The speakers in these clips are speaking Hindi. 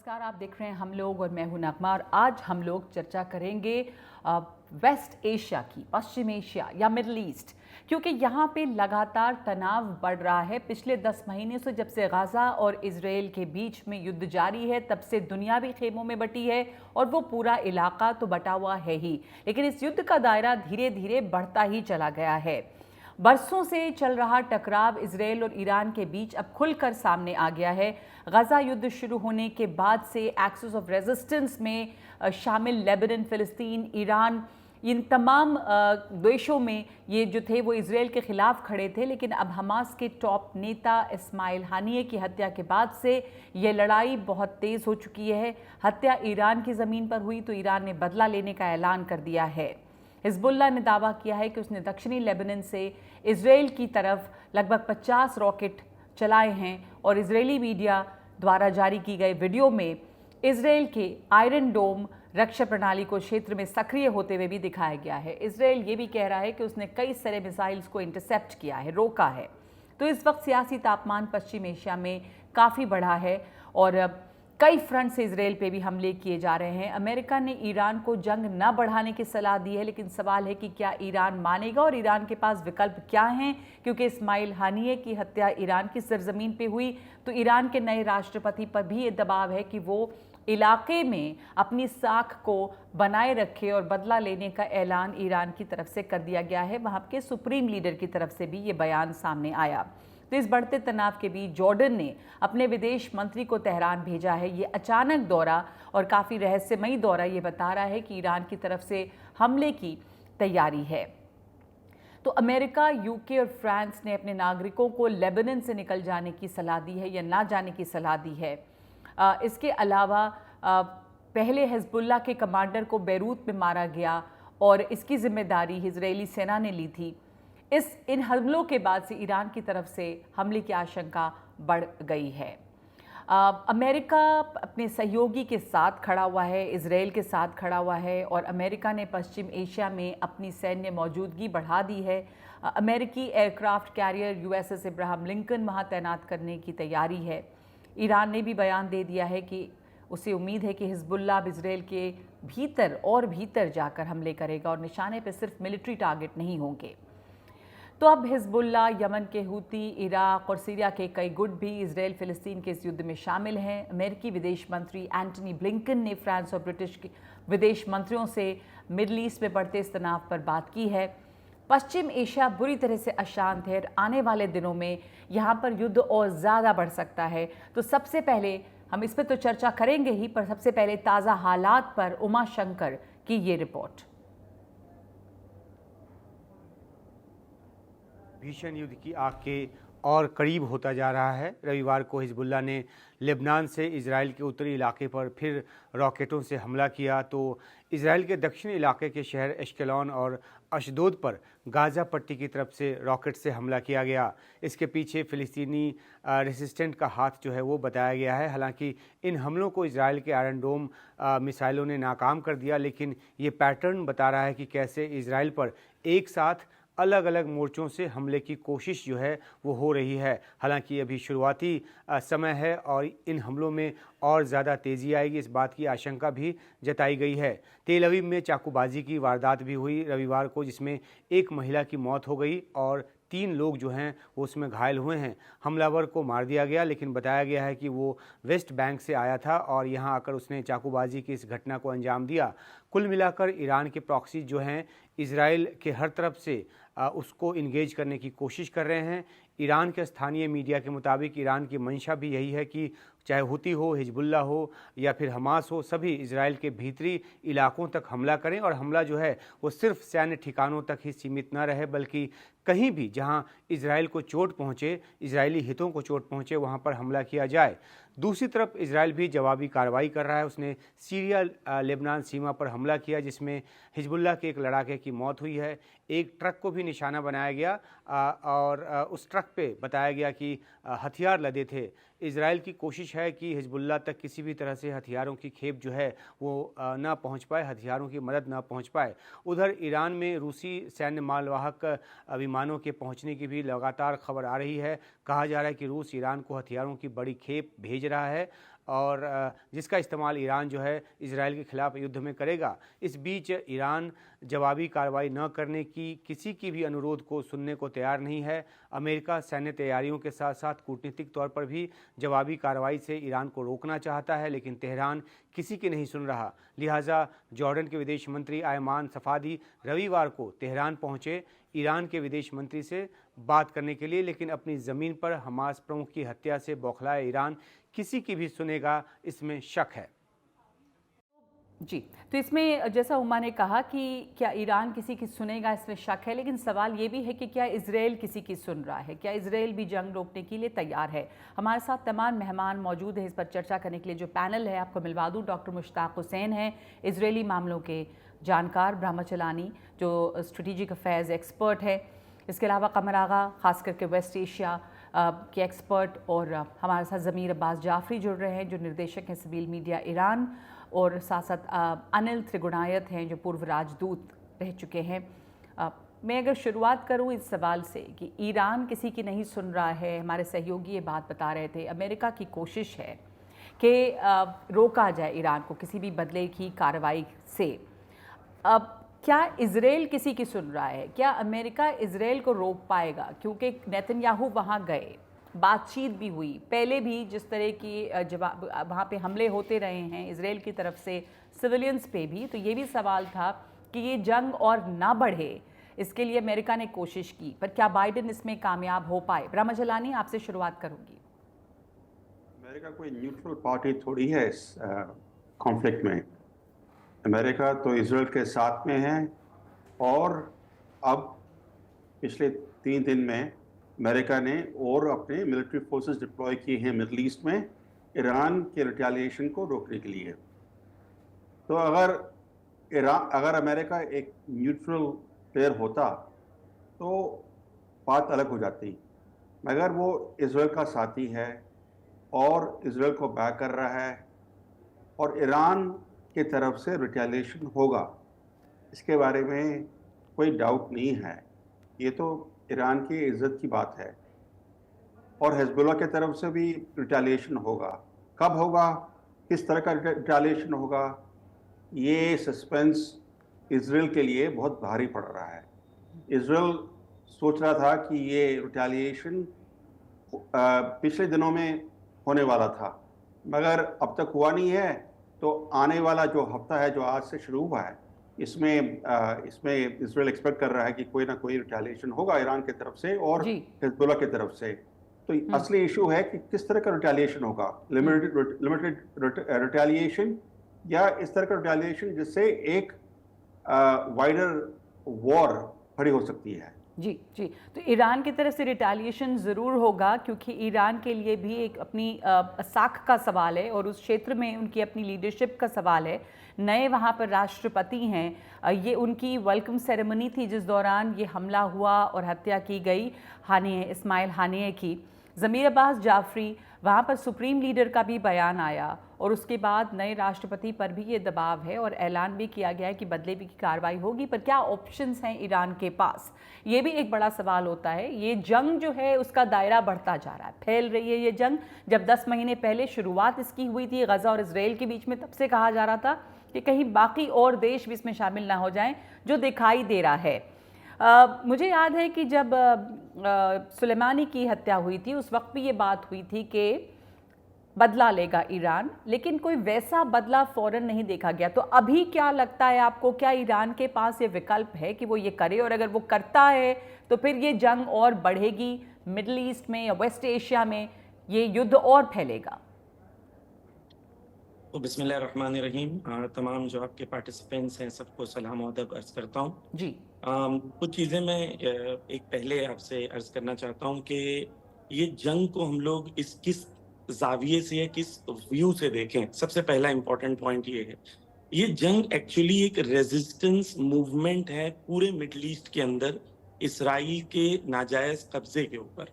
नमस्कार, आप देख रहे हैं हम लोग और मैं हूं नगमा। और आज हम लोग चर्चा करेंगे वेस्ट एशिया की, पश्चिम एशिया या मिडल ईस्ट, क्योंकि यहाँ पे लगातार तनाव बढ़ रहा है। पिछले 10 महीने से जब से गाज़ा और इजराइल के बीच में युद्ध जारी है, तब से दुनिया भी खेमों में बटी है और वो पूरा इलाका तो बटा हुआ है ही, लेकिन इस युद्ध का दायरा धीरे धीरे बढ़ता ही चला गया है। बरसों से चल रहा टकराव इजराइल और ईरान के बीच अब खुलकर सामने आ गया है। गाज़ा युद्ध शुरू होने के बाद से एक्सिस ऑफ रेजिस्टेंस में शामिल लेबनान, फिलिस्तीन, ईरान, इन तमाम देशों में ये जो थे वो इजराइल के खिलाफ खड़े थे। लेकिन अब हमास के टॉप नेता इस्माइल हानिये की हत्या के बाद से ये लड़ाई बहुत तेज़ हो चुकी है। हत्या ईरान की ज़मीन पर हुई तो ईरान ने बदला लेने का ऐलान कर दिया है। हिजबुल्लाह ने दावा किया है कि उसने दक्षिणी लेबनान से इजराइल की तरफ लगभग 50 रॉकेट चलाए हैं और इजरायली मीडिया द्वारा जारी की गई वीडियो में इजराइल के आयरन डोम रक्षा प्रणाली को क्षेत्र में सक्रिय होते हुए भी दिखाया गया है। इजराइल ये भी कह रहा है कि उसने कई सारे मिसाइल्स को इंटरसेप्ट किया है, रोका है। तो इस वक्त सियासी तापमान पश्चिम एशिया में काफ़ी बढ़ा है और कई फ्रंट से इजराइल पे भी हमले किए जा रहे हैं। अमेरिका ने ईरान को जंग न बढ़ाने की सलाह दी है, लेकिन सवाल है कि क्या ईरान मानेगा और ईरान के पास विकल्प क्या हैं, क्योंकि इस्माइल हानिये की हत्या ईरान की सरजमीन पे हुई तो ईरान के नए राष्ट्रपति पर भी ये दबाव है कि वो इलाके में अपनी साख को बनाए रखे और बदला लेने का ऐलान ईरान की तरफ से कर दिया गया है। वहाँ के सुप्रीम लीडर की तरफ से भी ये बयान सामने आया। तो इस बढ़ते तनाव के बीच जॉर्डन ने अपने विदेश मंत्री को तेहरान भेजा है। ये अचानक दौरा और काफ़ी रहस्यमयी दौरा ये बता रहा है कि ईरान की तरफ से हमले की तैयारी है। तो अमेरिका, यूके और फ्रांस ने अपने नागरिकों को लेबनान से निकल जाने की सलाह दी है या ना जाने की सलाह दी है। इसके अलावा पहले हिजबुल्लाह के कमांडर को बैरूत में मारा गया और इसकी जिम्मेदारी इजरायली सेना ने ली थी। इन हमलों के बाद से ईरान की तरफ से हमले की आशंका बढ़ गई है। अमेरिका अपने सहयोगी के साथ खड़ा हुआ है, इजराइल के साथ खड़ा हुआ है और अमेरिका ने पश्चिम एशिया में अपनी सैन्य मौजूदगी बढ़ा दी है। अमेरिकी aircraft carrier USS Ibrahim Lincoln वहाँ तैनात करने की तैयारी है। ईरान ने भी बयान दे दिया है कि उसे उम्मीद है कि हिजबुल्लाह अब इजराइल के भीतर और भीतर जाकर हमले करेगा और निशाने पर सिर्फ मिलिट्री टारगेट नहीं होंगे। तो अब हिजबुल्लाह, यमन के हूती, इराक और सीरिया के कई गुट भी इजराइल फिलिस्तीन के इस युद्ध में शामिल हैं। अमेरिकी विदेश मंत्री एंटनी ब्लिंकन ने फ्रांस और ब्रिटिश के विदेश मंत्रियों से मिडल ईस्ट में बढ़ते इस तनाव पर बात की है। पश्चिम एशिया बुरी तरह से अशांत है। आने वाले दिनों में यहाँ पर युद्ध और ज़्यादा बढ़ सकता है। तो सबसे पहले हम इस पर तो चर्चा करेंगे ही, पर सबसे पहले ताज़ा हालात पर उमा शंकर की ये रिपोर्ट। भीषण युद्ध की आग के और करीब होता जा रहा है। रविवार को हिजबुल्लाह ने लेबनान से इजराइल के उत्तरी इलाके पर फिर रॉकेटों से हमला किया तो इजराइल के दक्षिणी इलाके के शहर एश्केलॉन और अशदोद पर गाज़ा पट्टी की तरफ से रॉकेट से हमला किया गया। इसके पीछे फ़िलिस्तीनी रेसिस्टेंट का हाथ जो है वो बताया गया है। हालांकि इन हमलों को इजराइल के आयरन डोम मिसाइलों ने नाकाम कर दिया, लेकिन ये पैटर्न बता रहा है कि कैसे इजराइल पर एक साथ अलग अलग मोर्चों से हमले की कोशिश जो है वो हो रही है। हालांकि अभी शुरुआती समय है और इन हमलों में और ज़्यादा तेज़ी आएगी, इस बात की आशंका भी जताई गई है। तेल अवीव में चाकूबाजी की वारदात भी हुई रविवार को, जिसमें एक महिला की मौत हो गई और 3 लोग जो हैं वो उसमें घायल हुए हैं। हमलावर को मार दिया गया, लेकिन बताया गया है कि वो वेस्ट बैंक से आया था और यहाँ आकर उसने चाकूबाजी की इस घटना को अंजाम दिया। कुल मिलाकर ईरान के प्रॉक्सी जो हैं इजराइल के हर तरफ से उसको इंगेज करने की कोशिश कर रहे हैं। ईरान के स्थानीय मीडिया के मुताबिक ईरान की मंशा भी यही है कि चाहे हुती हो, हिजबुल्लाह हो या फिर हमास हो, सभी इजराइल के भीतरी इलाकों तक हमला करें और हमला जो है वो सिर्फ सैन्य ठिकानों तक ही सीमित न रहे, बल्कि कहीं भी जहां इजराइल को चोट पहुंचे, इजरायली हितों को चोट पहुंचे, वहां पर हमला किया जाए। दूसरी तरफ इजराइल भी जवाबी कार्रवाई कर रहा है। उसने सीरिया लेबनान सीमा पर हमला किया, जिसमें हिजबुल्लाह के एक लड़ाके की मौत हुई है। एक ट्रक को भी निशाना बनाया गया और उस ट्रक पे बताया गया कि हथियार लदे थे। इजराइल की कोशिश है कि हिजबुल्लाह तक किसी भी तरह से हथियारों की खेप जो है वो ना पहुंच पाए, हथियारों की मदद ना पहुंच पाए। उधर ईरान में रूसी सैन्य मालवाहक विमानों के पहुंचने की भी लगातार खबर आ रही है। कहा जा रहा है कि रूस ईरान को हथियारों की बड़ी खेप भेज रहा है। और जिसका इस्तेमाल ईरान जो है इजराइल के खिलाफ युद्ध में करेगा। इस बीच ईरान जवाबी कार्रवाई न करने की किसी की भी अनुरोध को सुनने को तैयार नहीं है। अमेरिका सैन्य तैयारियों के साथ साथ कूटनीतिक तौर पर भी जवाबी कार्रवाई से ईरान को रोकना चाहता है, लेकिन तेहरान किसी की नहीं सुन रहा। लिहाजा जॉर्डन के विदेश मंत्री आयमान सफादी रविवार को तेहरान पहुंचे ईरान के विदेश मंत्री से बात करने के लिए, लेकिन अपनी ज़मीन पर हमास प्रमुख की हत्या से बौखलाया ईरान किसी की भी सुनेगा, इसमें शक है। जी, तो इसमें जैसा उमा ने कहा कि क्या ईरान किसी की सुनेगा, इसमें शक है, लेकिन सवाल ये भी है कि क्या इजराइल किसी की सुन रहा है, क्या इजराइल भी जंग रोकने के लिए तैयार है। हमारे साथ तमाम मेहमान मौजूद हैं इस पर चर्चा करने के लिए। जो पैनल है आपको मिलवा दूँ, डॉक्टर मुश्ताक हुसैन हैं, इजरायली मामलों के जानकार, ब्रह्मचलानी जो स्ट्रेटेजिक अफेयर्स एक्सपर्ट है, इसके अलावा कमर आगा खास करके वेस्ट एशिया के एक्सपर्ट, और हमारे साथ ज़मीर अब्बास जाफरी जुड़ रहे हैं जो निर्देशक हैं सिविल मीडिया ईरान, और साथ साथ अनिल त्रिगुणायत हैं जो पूर्व राजदूत रह चुके हैं। मैं अगर शुरुआत करूं इस सवाल से कि ईरान किसी की नहीं सुन रहा है, हमारे सहयोगी ये बात बता रहे थे, अमेरिका की कोशिश है कि रोका जाए ईरान को किसी भी बदले की कार्रवाई से। अब क्या इजराइल किसी की सुन रहा है? क्या अमेरिका इजराइल को रोक पाएगा? क्योंकि नेतन्याहू वहाँ गए, बातचीत भी हुई, पहले भी जिस तरह की जवाब वहाँ पे हमले होते रहे हैं इजराइल की तरफ से सिविलियंस पे भी, तो ये भी सवाल था कि ये जंग और ना बढ़े, इसके लिए अमेरिका ने कोशिश की, पर क्या बाइडेन इसमें कामयाब हो पाए? ब्रह्मचलानी, आपसे शुरुआत करूँगी। अमेरिका कोई न्यूट्रल पार्टी थोड़ी है इस कॉन्फ्लिक्ट में। अमेरिका तो इजराइल के साथ में है, और अब पिछले 3 दिन में अमेरिका ने और अपने मिलिट्री फोर्सेस डिप्लॉय किए हैं मिडल ईस्ट में ईरान के रिटेलिएशन को रोकने के लिए। तो अगर अमेरिका एक न्यूट्रल प्लेयर होता तो बात अलग हो जाती, मगर वो इजराइल का साथी है और इजराइल को बैक कर रहा है, और ईरान की तरफ से रिटेलिएशन होगा, इसके बारे में कोई डाउट नहीं है। ये तो ईरान की इज्जत की बात है, और हिजबुल्लाह की तरफ से भी रिटेलिएशन होगा। कब होगा, किस तरह का रिटेलिएशन होगा, ये सस्पेंस इजराइल के लिए बहुत भारी पड़ रहा है। इजराइल सोच रहा था कि ये रिटेलिएशन पिछले दिनों में होने वाला था, मगर अब तक हुआ नहीं है। तो आने वाला जो हफ्ता है, जो आज से शुरू हुआ है, इसमें इजराइल एक्सपेक्ट कर रहा है कि कोई ना कोई रिटेलिएशन होगा ईरान की तरफ से और हिजबुल्लाह की तरफ से। तो असली इशू है कि किस तरह का रिटेलिएशन होगा, लिमिटेड रिटेलिएशन या इस तरह का रिटेलिएशन जिससे एक वाइडर वॉर खड़ी हो सकती है। जी जी, तो ईरान की तरफ से रिटेलिएशन ज़रूर होगा, क्योंकि ईरान के लिए भी एक अपनी साख का सवाल है और उस क्षेत्र में उनकी अपनी लीडरशिप का सवाल है। नए वहाँ पर राष्ट्रपति हैं, ये उनकी वेलकम सेरेमनी थी जिस दौरान ये हमला हुआ और हत्या की गई इस्माइल हानिये की। ज़मीर अब्बास जाफरी, वहाँ पर सुप्रीम लीडर का भी बयान आया और उसके बाद नए राष्ट्रपति पर भी ये दबाव है और ऐलान भी किया गया है कि बदले की कार्रवाई होगी। पर क्या ऑप्शंस हैं ईरान के पास, ये भी एक बड़ा सवाल होता है। ये जंग जो है उसका दायरा बढ़ता जा रहा है, फैल रही है ये जंग। जब 10 महीने पहले शुरुआत इसकी हुई थी गज़ा और इजराइल के बीच में, तब से कहा जा रहा था कि कहीं बाकी और देश भी इसमें शामिल ना हो जाएं, जो दिखाई दे रहा है। मुझे याद है कि जब सुलेमानी की हत्या हुई थी उस वक्त भी ये बात हुई थी कि बदला लेगा ईरान, लेकिन कोई वैसा बदला फौरन नहीं देखा गया। तो अभी क्या लगता है आपको, क्या ईरान के पास ये विकल्प है कि वो ये करे, और अगर वो करता है तो फिर ये जंग और बढ़ेगी मिडल ईस्ट में या वेस्ट एशिया में, ये युद्ध और फैलेगा? तो बिस्मिल्लाहिर्रहमानिर्रहीम, तमाम जो आपके पार्टिसिपेंट्स हैं सबको सलाम और अदब अर्ज़ करता हूँ जी। कुछ चीज़ें मैं एक पहले आपसे अर्ज़ करना चाहता हूँ कि ये जंग को हम लोग किस जाविये से या किस व्यू से देखें। सबसे पहला इम्पोर्टेंट पॉइंट ये है, ये जंग एक्चुअली एक रेजिस्टेंस मूवमेंट है पूरे मिडल ईस्ट के अंदर इसराइल के नाजायज़ कब्जे के ऊपर।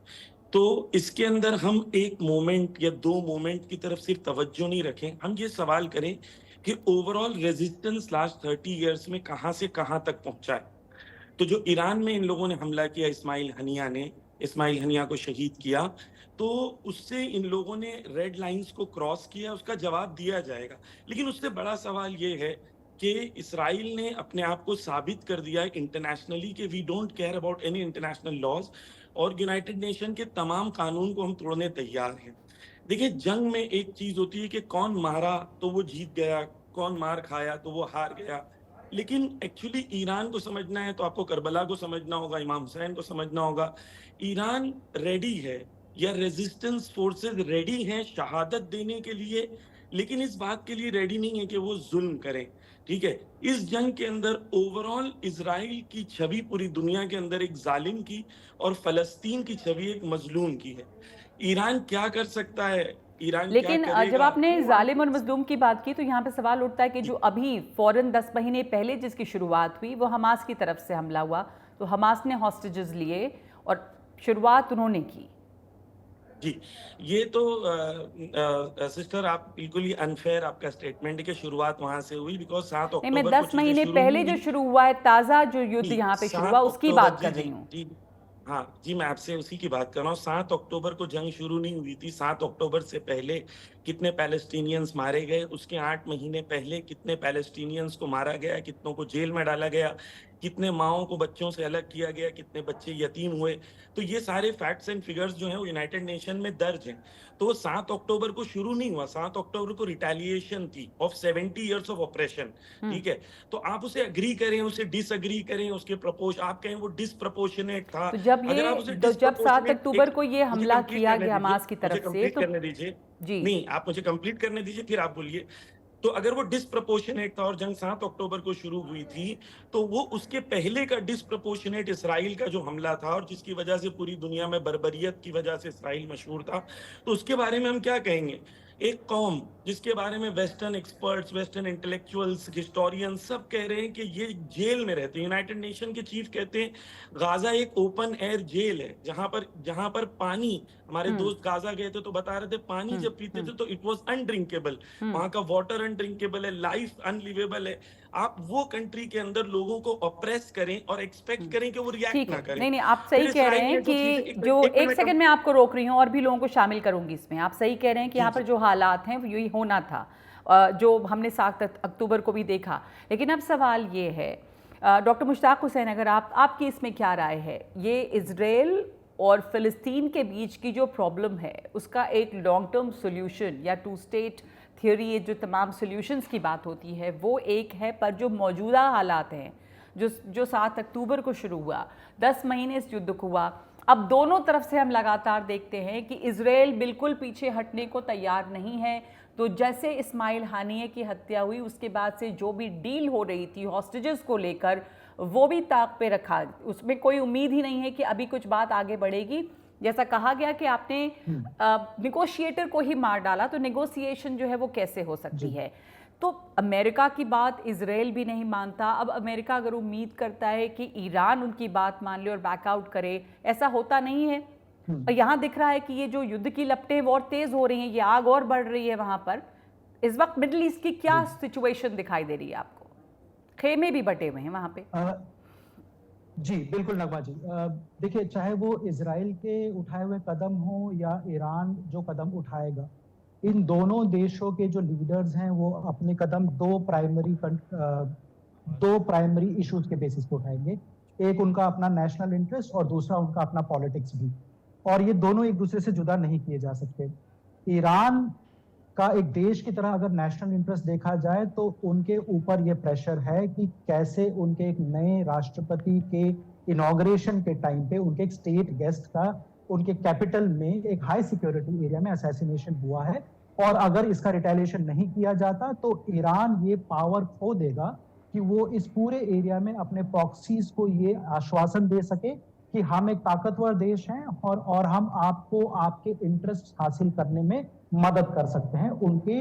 तो इसके अंदर हम एक मोमेंट या 2 मोमेंट की तरफ सिर्फ तवज्जो नहीं रखें, हम ये सवाल करें कि ओवरऑल रेजिस्टेंस लास्ट 30 इयर्स में कहाँ से कहाँ तक पहुंचा है। तो जो ईरान में इन लोगों ने हमला किया इस्माइल हनिया ने, इस्माइल हनिया को शहीद किया, तो उससे इन लोगों ने रेड लाइंस को क्रॉस किया, उसका जवाब दिया जाएगा। लेकिन उससे बड़ा सवाल ये है कि इसराइल ने अपने आप को साबित कर दिया है इंटरनेशनली कि we don't care about any international laws, और यूनाइटेड नेशन के तमाम कानून को हम तोड़ने तैयार हैं। देखिए, जंग में एक चीज होती है कि कौन मारा तो वो जीत गया, कौन मार खाया तो वो हार गया। लेकिन एक्चुअली ईरान को समझना है तो आपको करबला को समझना होगा, इमाम हुसैन को समझना होगा। ईरान रेडी है, या रेजिस्टेंस फोर्सेस रेडी हैं शहादत देने के लिए, लेकिन इस बात के लिए रेडी नहीं है कि वो जुल्म करें। ठीक है, इस जंग के अंदर ओवरऑल इजराइल की छवि पूरी दुनिया के अंदर एक जालिम की, और फलस्तीन की छवि एक मजलूम की है। ईरान क्या कर सकता है, ईरान क्या लेकिन करेगा? जब आपने जालिम और मजलूम की बात की तो यहाँ पे सवाल उठता है कि जो अभी फौरन 10 महीने पहले जिसकी शुरुआत हुई वो हमास की तरफ से हमला हुआ, तो हमास ने हॉस्टेजेस लिए और शुरुआत उन्होंने की। जी, ये तो सिस्टर आप बिल्कुल ही अनफेयर आपका स्टेटमेंट है कि शुरुआत वहां से हुई, बिकॉज 7 नहीं, मैं अक्टूबर को 10 चीजें महीने शुरू पहले नहीं जो हुई। शुरू हुआ है, ताज़ा जो युद्ध जी, यहाँ पे शुरू 7 हुआ उसकी अक्टूबर, बात जी कर जी रही हूँ। जी हाँ जी, मैं आपसे उसी की बात कर रहा हूँ। 7 अक्टूबर को जंग शुरू नहीं हुई थी। 7 अक्टूबर से पहले कितने पैलेस्टीनियंस मारे गए, उसके 8 महीने पहले कितने पैलेस्टीनियंस को मारा गया, कितनों को जेल में डाला गया, कितने माओं को बच्चों से अलग किया गया, कितने बच्चे यतीम हुए। तो ये सारे फैक्ट्स एंड फिगर्स जो हैं वो यूनाइटेड नेशन में दर्ज हैं। तो 7 अक्टूबर को शुरू नहीं हुआ, 7 अक्टूबर को रिटेलिएशन थी ऑफ 70 इयर्स ऑफ ऑपरेशन। ठीक है, तो आप उसे अग्री करें, उसे डिसअग्री करें, उसके प्रपोज आप कहें वो डिसप्रपोर्शनेट था। तो जब अगर आप उसे जब 7 डिसप्रपोर्शनेट, अक्टूबर को ये मुझे हमला कंप्लीट किया करने गया दीजिए, हमास की मुझे तरफ से, कंप्लीट तो करने दीजिए। जी नहीं, आप मुझे कंप्लीट करने दीजिए, फिर आप बोलिए। तो अगर वो डिसप्रपोर्शनेट था और जंग 7 अक्टूबर को शुरू हुई थी, तो वो उसके पहले का डिसप्रपोर्शनेट इसराइल का जो हमला था, और जिसकी वजह से पूरी दुनिया में बर्बरियत की वजह से इसराइल मशहूर था, तो उसके बारे में हम क्या कहेंगे? एक कौम जिसके बारे में western experts, western intellectuals, historians सब कह रहे हैं कि ये जेल में रहते हैं। यूनाइटेड नेशन के चीफ कहते हैं गाजा एक ओपन एयर जेल है, जहां पर पानी, हमारे दोस्त गाजा गए थे तो बता रहे थे पानी जब पीते थे तो इट वाज अनड्रिंकेबल, वहां का वाटर अनड्रिंकेबल है, लाइफ अनलिवेबल है। आप वो कंट्री के अंदर लोगों को ऑप्रेस करें और एक्सपेक्ट करें कि वो ठीक रिएक्ट ना है। करें। नहीं नहीं, आप सही फिर कह रहे इसराइल हैं ने जो चीजें, कि जो एक एक मिनट सेकंड में आपको रोक रही हूँ और भी लोगों को शामिल करूंगी इसमें। आप सही कह रहे हैं कि जी यहाँ पर जी जो हालात हैं वो यही होना था, जो हमने 7 अक्टूबर को भी देखा। लेकिन अब सवाल ये है, डॉक्टर मुश्ताक हुसैन, अगर आपकी इसमें क्या राय है? ये इजराइल और फ़िलिस्तीन के बीच की जो प्रॉब्लम है उसका एक लॉन्ग टर्म सोल्यूशन या 2 स्टेट थियोरी, ये जो तमाम सोल्यूशंस की बात होती है वो एक है, पर जो मौजूदा हालात हैं, जो 7 अक्टूबर को शुरू हुआ, 10 महीने इस युद्ध को हुआ, अब दोनों तरफ से हम लगातार देखते हैं कि इजराइल बिल्कुल पीछे हटने को तैयार नहीं है। तो जैसे इस्माइल हानिया की हत्या हुई उसके बाद से जो भी डील हो रही थी हॉस्टेजेस को लेकर, वो भी ताक पे रखा, उसमें कोई उम्मीद ही नहीं है कि अभी कुछ बात आगे बढ़ेगी। जैसा कहा गया कि आपने निगोशिएटर को ही मार डाला, तो निगोशिएशन जो है वो कैसे हो सकती है? तो अमेरिका की बात इजराइल भी नहीं मानता। अब अमेरिका अगर उम्मीद करता है कि ईरान उनकी बात मान ले और बैकआउट करे, ऐसा होता नहीं है। और यहाँ दिख रहा है कि ये जो युद्ध की लपटें और तेज हो रही हैं, ये आग और बढ़ रही है वहाँ पर। इस वक्त मिडिल ईस्ट की क्या सिचुएशन दिखाई दे रही है आपको? खेमे भी बटे हुए हैं वहाँ पे। जी बिल्कुल नगमा जी, देखिए, चाहे वो इजराइल के उठाए हुए कदम हो या ईरान जो कदम उठाएगा, इन दोनों देशों के जो लीडर्स हैं वो अपने कदम दो प्राइमरी इश्यूज के बेसिस पे उठाएंगे। एक उनका अपना नेशनल इंटरेस्ट और दूसरा उनका अपना पॉलिटिक्स भी, और ये दोनों एक दूसरे से जुदा नहीं किए जा सकते। ईरान का एक देश की तरह अगर नेशनल इंटरेस्ट देखा जाए तो उनके ऊपर ये प्रेशर है कि कैसे उनके एक नए राष्ट्रपति के इनॉग्रेशन के टाइम पे उनके एक स्टेट गेस्ट का उनके कैपिटल में एक हाई सिक्योरिटी एरिया में असैसिनेशन हुआ है, और अगर इसका रिटेलिएशन नहीं किया जाता तो ईरान ये पावर खो देगा कि वो इस पूरे एरिया में अपने प्रॉक्सीज को ये आश्वासन दे सके कि हम एक ताकतवर देश हैं और हम आपको आपके इंटरेस्ट हासिल करने में मदद कर सकते हैं। उनके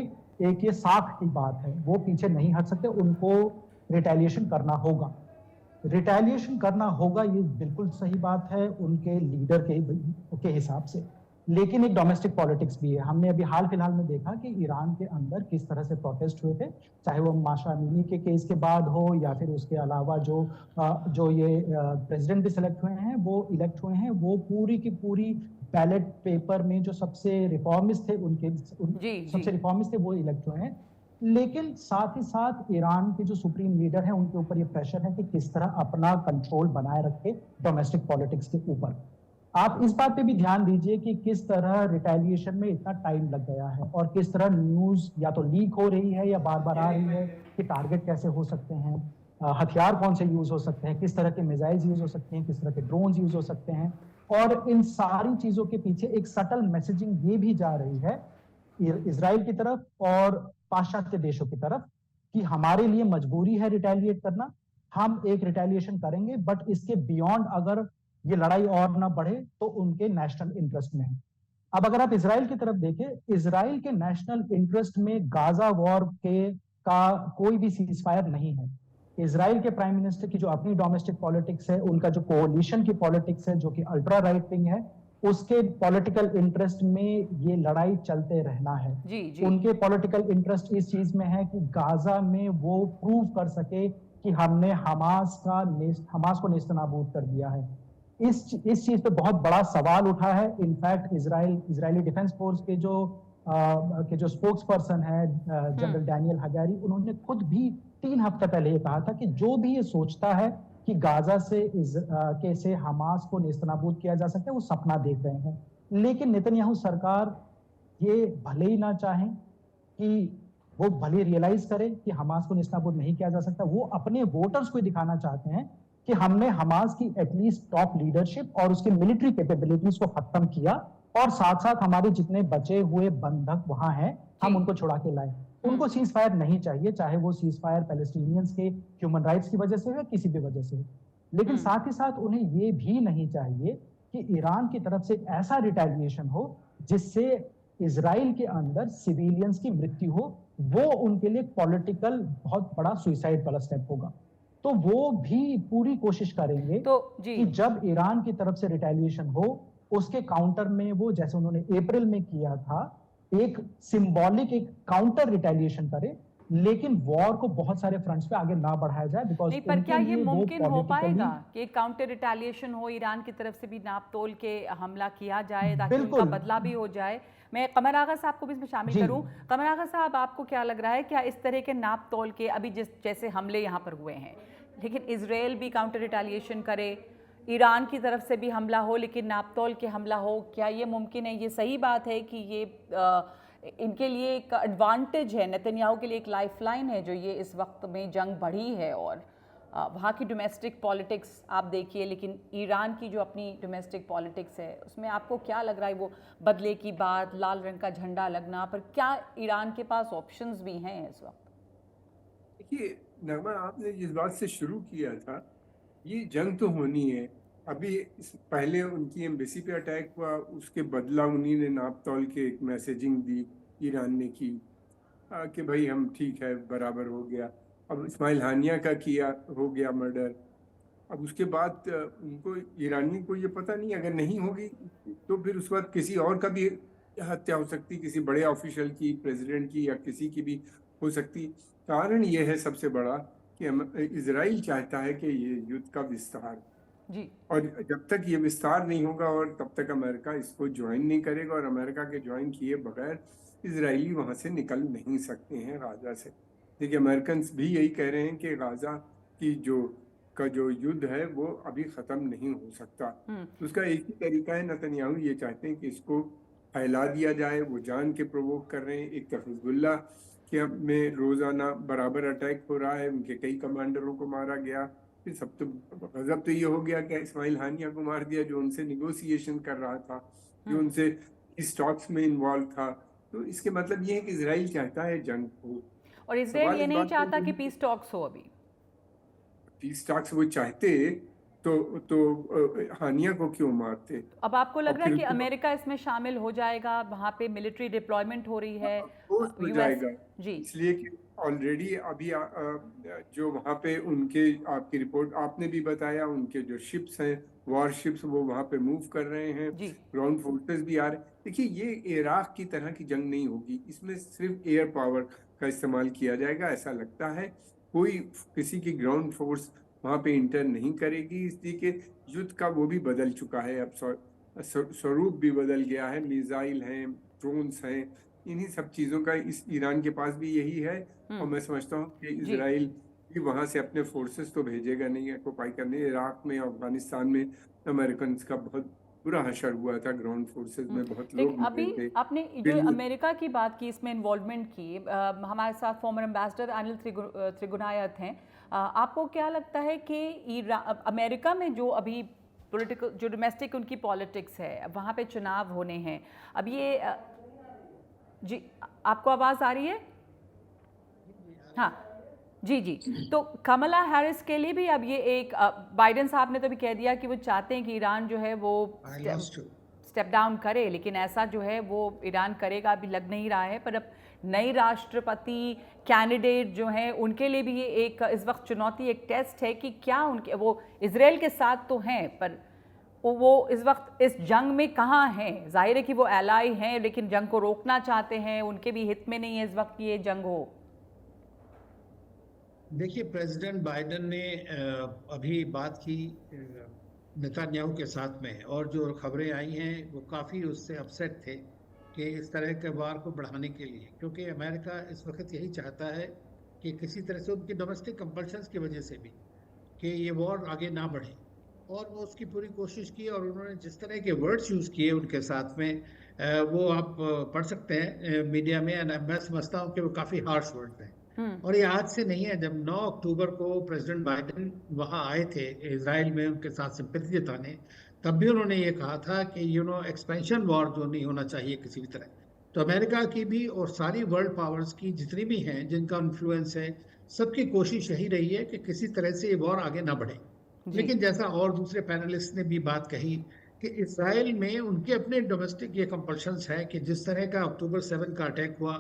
एक ये साख की बात है, वो पीछे नहीं हट सकते, उनको रिटेलिएशन करना होगा। रिटेलिएशन करना होगा, ये बिल्कुल सही बात है उनके लीडर के हिसाब से। लेकिन एक डोमेस्टिक पॉलिटिक्स भी है। हमने अभी हाल फिलहाल में देखा कि ईरान के अंदर किस तरह से प्रोटेस्ट हुए थे, चाहे वो माशा अमीनी के केस के बाद हो या फिर उसके अलावा जो ये प्रेसिडेंट भी सिलेक्ट हुए हैं, वो इलेक्ट हुए हैं, वो पूरी की पूरी बैलेट पेपर में जो सबसे रिफॉर्मिस्ट थे सबसे रिफॉर्मिस्ट थे वो इलेक्ट हुए हैं। लेकिन साथ ही साथ ईरान के जो सुप्रीम लीडर हैं उनके ऊपर ये प्रेशर है कि किस तरह अपना कंट्रोल बनाए रखे डोमेस्टिक पॉलिटिक्स के ऊपर। आप इस बात पे भी ध्यान दीजिए कि किस तरह रिटेलिएशन में इतना टाइम लग गया है और किस तरह न्यूज या तो लीक हो रही है या बार बार आ रही है कि टारगेट कैसे हो सकते हैं, हथियार कौन से यूज हो सकते हैं, किस तरह के मिसाइल्स यूज हो सकते हैं, किस तरह के ड्रोन्स यूज हो सकते हैं। और इन सारी चीजों के पीछे एक सटल मैसेजिंग ये भी जा रही है इजराइल की तरफ और पाश्चात्य देशों की तरफ कि हमारे लिए मजबूरी है रिटेलिएट करना, हम एक रिटेलिएशन करेंगे, बट इसके बियॉन्ड अगर ये लड़ाई और ना बढ़े तो उनके नेशनल इंटरेस्ट में है। अब अगर आप इजराइल की तरफ देखें, इजराइल के नेशनल इंटरेस्ट में गाजा वॉर के का कोई भी सीज फायर नहीं है। इजराइल के प्राइम मिनिस्टर की जो अपनी डोमेस्टिक पॉलिटिक्स है, उनका जो कोलिशन की पॉलिटिक्स है जो कि अल्ट्रा राइट विंग है, उसके पॉलिटिकल इंटरेस्ट में ये लड़ाई चलते रहना है। जी। उनके पॉलिटिकल इंटरेस्ट इस चीज में है कि गाजा में वो प्रूव कर सके कि हमने हमास को नेस्तनाबूद कर दिया है। इस चीज पे बहुत बड़ा सवाल उठा है। इनफैक्ट इजरायली डिफेंस फोर्स के जो स्पोक्स पर्सन है जनरल डैनियल हगारी, उन्होंने खुद भी 3 हफ्ते पहले ये कहा था कि जो भी ये सोचता है कि गाजा से हमास को नेस्तनाबूद किया जा सकता है, वो सपना देख रहे हैं। लेकिन नेतन्याहू सरकार ये भले ही ना चाहें कि वो भले रियलाइज करें कि हमास को नेस्तनाबूद नहीं किया जा सकता, वो अपने वोटर्स को दिखाना चाहते हैं कि हमने हमास की एटलीस्ट टॉप लीडरशिप और उसकी मिलिट्री कैपेबिलिटीज को खत्म किया और साथ साथ हमारे जितने बचे हुए बंधक वहां हैं हम उनको छुड़ा के लाए। उनको सीज फायर नहीं चाहिए, चाहे वो सीज फायर पैलेस्टीनियंस के ह्यूमन राइट्स की वजह से हो, किसी भी वजह से। लेकिन साथ ही साथ उन्हें ये भी नहीं चाहिए कि ईरान की तरफ से ऐसा रिटेलिएशन हो जिससे इजराइल के अंदर सिविलियंस की मृत्यु हो। वो उनके लिए पॉलिटिकल बहुत बड़ा सुइसाइड वाला स्टेप होगा। तो वो भी पूरी कोशिश करेंगे कि जब ईरान की तरफ से रिटेलिएशन हो, उसके काउंटर में वो, जैसे उन्होंने अप्रैल में किया था, एक सिंबॉलिक एक काउंटर रिटेलिएशन करे, लेकिन वॉर को बहुत सारे फ्रंट्स पे आगे ना बढ़ाया जाए। बिकॉज नहीं, पर क्या ये मुमकिन हो पाएगा कि काउंटर रिटेलिएशन हो, ईरान की तरफ से भी नाप तोल के हमला किया जाए ताकि उनका बदला भी हो जाए? मैं कमर आगा साहब को भी इसमें शामिल करूं। कमर आगा साहब, आपको क्या लग रहा है, क्या इस तरह के नाप तोल के अभी जैसे हमले यहाँ पर हुए हैं, लेकिन इजराइल भी काउंटर रिटेलिएशन करे, ईरान की तरफ से भी हमला हो लेकिन नाप तोल के हमला हो, क्या ये मुमकिन है? ये सही बात है कि ये इनके लिए एक एडवांटेज है, नेतन्याहू के लिए एक लाइफलाइन है जो ये इस वक्त में जंग बढ़ी है और वहाँ की डोमेस्टिक पॉलिटिक्स आप देखिए, लेकिन ईरान की जो अपनी डोमेस्टिक पॉलिटिक्स है उसमें आपको क्या लग रहा है? वो बदले की बात, लाल रंग का झंडा लगना, पर क्या ईरान के पास ऑप्शंस भी हैं इस वक्त? देखिए नगमा, आपने जिस बात से शुरू किया था, ये जंग तो होनी है। अभी पहले उनकी एम्बेसी पे अटैक हुआ, उसके बदला उन्हीं ने नाप तोल के एक मैसेजिंग दी, ईरान ने की कि भाई हम ठीक है, बराबर हो गया। अब इस्माइल हानिया का किया, हो गया मर्डर। अब उसके बाद उनको, ईरानी को ये पता नहीं, अगर नहीं होगी तो फिर उसके बाद किसी और का भी हत्या हो सकती, किसी बड़े ऑफिशियल की, प्रेसिडेंट की, या किसी की भी हो सकती। कारण ये है सबसे बड़ा कि इजराइल चाहता है कि ये युद्ध का विस्तार जी, और जब तक ये विस्तार नहीं होगा और तब तक अमेरिका इसको ज्वाइन नहीं करेगा, और अमेरिका के ज्वाइन किए बगैर इजरायली वहां से निकल नहीं सकते हैं गाजा से। देखिए अमेरिकन भी यही कह रहे हैं कि गाजा की जो युद्ध है वो अभी खत्म नहीं हो सकता। तो उसका एक ही तरीका है, नेतन्याहू ये चाहते हैं कि इसको फैला दिया जाए। वो जान के प्रोवोक कर रहे हैं। एक तो हिजबुल्लाह के में रोजाना बराबर अटैक हो रहा है, उनके कई कमांडरों को मारा गया। फिर सब तो गजब तो ये हो गया कि इस्माइल हानिया को मार दिया, जो उनसे निगोसिएशन कर रहा था, जो उनसे इस टॉक्स में इन्वॉल्व था। तो इसके मतलब ये है कि इजराइल चाहता है जंग हो, और इजराइल ये नहीं चाहता कि पीस टॉक्स हो। अभी पीस टॉक्स वो चाहते तो हानिया को क्यों मारते? अब आपको लग रहा है कि अमेरिका इसमें शामिल हो जाएगा? वहां पे मिलिट्री डिप्लॉयमेंट हो रही है, हो जाएगा जी, इसलिए कि ऑलरेडी अभी जो वहाँ पे उनके, आपकी रिपोर्ट आपने भी बताया, उनके जो शिप्स हैं वॉरशिप्स वो वहां पे मूव कर रहे हैं, जी ग्राउंड फोर्सेस भी आ रहे हैं। देखिए ये इराक की तरह की जंग नहीं होगी, इसमें सिर्फ एयर पावर का इस्तेमाल किया जाएगा ऐसा लगता है। कोई किसी की ग्राउंड फोर्स वहां पे इंटर नहीं करेगी, इसलिए कि युद्ध का वो भी बदल चुका है, अब स्वरूप भी बदल गया है। मिसाइल हैं, ड्रोन्स हैं, इन्हीं सब चीजों का इस ईरान के पास भी यही है। और मैं समझता हूँ कि जी इसराइल भी वहां से अपने फोर्सेस तो भेजेगा नहीं ऑक्युपाई करने। इराक में, अफगानिस्तान में अमेरिकन का बहुत बुरा हशर हुआ था, ग्राउंड फोर्सेस में बहुत लेकिन लोग अभी मरे थे। आपने जो फिर अमेरिका की बात की, इसमें इन्वॉल्वमेंट की, हमारे साथ फॉर्मर एम्बेसडर अनिल त्रिगुनायत हैं। आपको क्या लगता है कि अमेरिका में जो अभी पॉलिटिकल, जो डोमेस्टिक उनकी पॉलिटिक्स है, वहाँ पे चुनाव होने हैं अब, ये जी आपको आवाज़ आ रही है? हाँ जी जी। तो कमला हैरिस के लिए भी अब ये एक, बाइडेन साहब ने तो भी कह दिया कि वो चाहते हैं कि ईरान जो है वो स्टेप डाउन करे, लेकिन ऐसा जो है वो ईरान करेगा अभी लग नहीं रहा है। पर अब नई राष्ट्रपति कैंडिडेट जो हैं उनके लिए भी ये एक इस वक्त चुनौती, एक टेस्ट है कि क्या उनके, वो इजराइल के साथ तो हैं पर वो इस वक्त इस जंग में कहाँ हैं। जाहिर है कि वो एलाई हैं, लेकिन जंग को रोकना चाहते हैं, उनके भी हित में नहीं है इस वक्त कि ये जंग हो। देखिए, प्रेसिडेंट बाइडेन ने अभी बात की नेतन्याहू के साथ में, और जो खबरें आई हैं वो काफ़ी उससे अपसेट थे कि इस तरह के वार को बढ़ाने के लिए, क्योंकि अमेरिका इस वक्त यही चाहता है कि किसी तरह से उनकी डोमेस्टिक कंपल्शंस की वजह से भी कि ये वॉर आगे ना बढ़े, और वो उसकी पूरी कोशिश की। और उन्होंने जिस तरह के वर्ड्स यूज़ किए उनके साथ में, वो आप पढ़ सकते हैं मीडिया में, मैं समझता हूँ कि वो काफ़ी हार्श वर्ड्स हैं। और ये आज से नहीं है। जब 9 अक्टूबर को प्रेसिडेंट बाइडेन वहाँ आए थे इजराइल में उनके साथ सिंपैथी जताने, तब भी उन्होंने ये कहा था कि एक्सपेंशन वॉर जो नहीं होना चाहिए किसी भी तरह। तो अमेरिका की भी और सारी वर्ल्ड पावर्स की जितनी भी हैं जिनका इन्फ्लुएंस है, सबकी कोशिश यही रही है कि किसी तरह से ये वॉर आगे ना बढ़े। लेकिन जैसा और दूसरे पैनलिस्ट ने भी बात कही कि इसराइल में उनके अपने डोमेस्टिक ये कंपल्शंस है कि जिस तरह का अक्टूबर 7 का अटैक हुआ,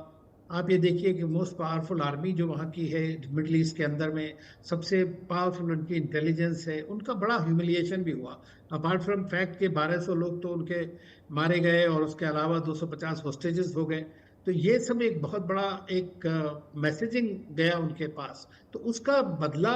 आप ये देखिए कि मोस्ट पावरफुल आर्मी जो वहाँ की है मिडल ईस्ट के अंदर में, सबसे पावरफुल उनकी इंटेलिजेंस है, उनका बड़ा ह्यूमिलिएशन भी हुआ। अपार्ट फ्रॉम फैक्ट के 1200 लोग तो उनके मारे गए और उसके अलावा 250 होस्टेजेस हो गए। तो ये सब एक बहुत बड़ा एक मैसेजिंग गया उनके पास, तो उसका बदला।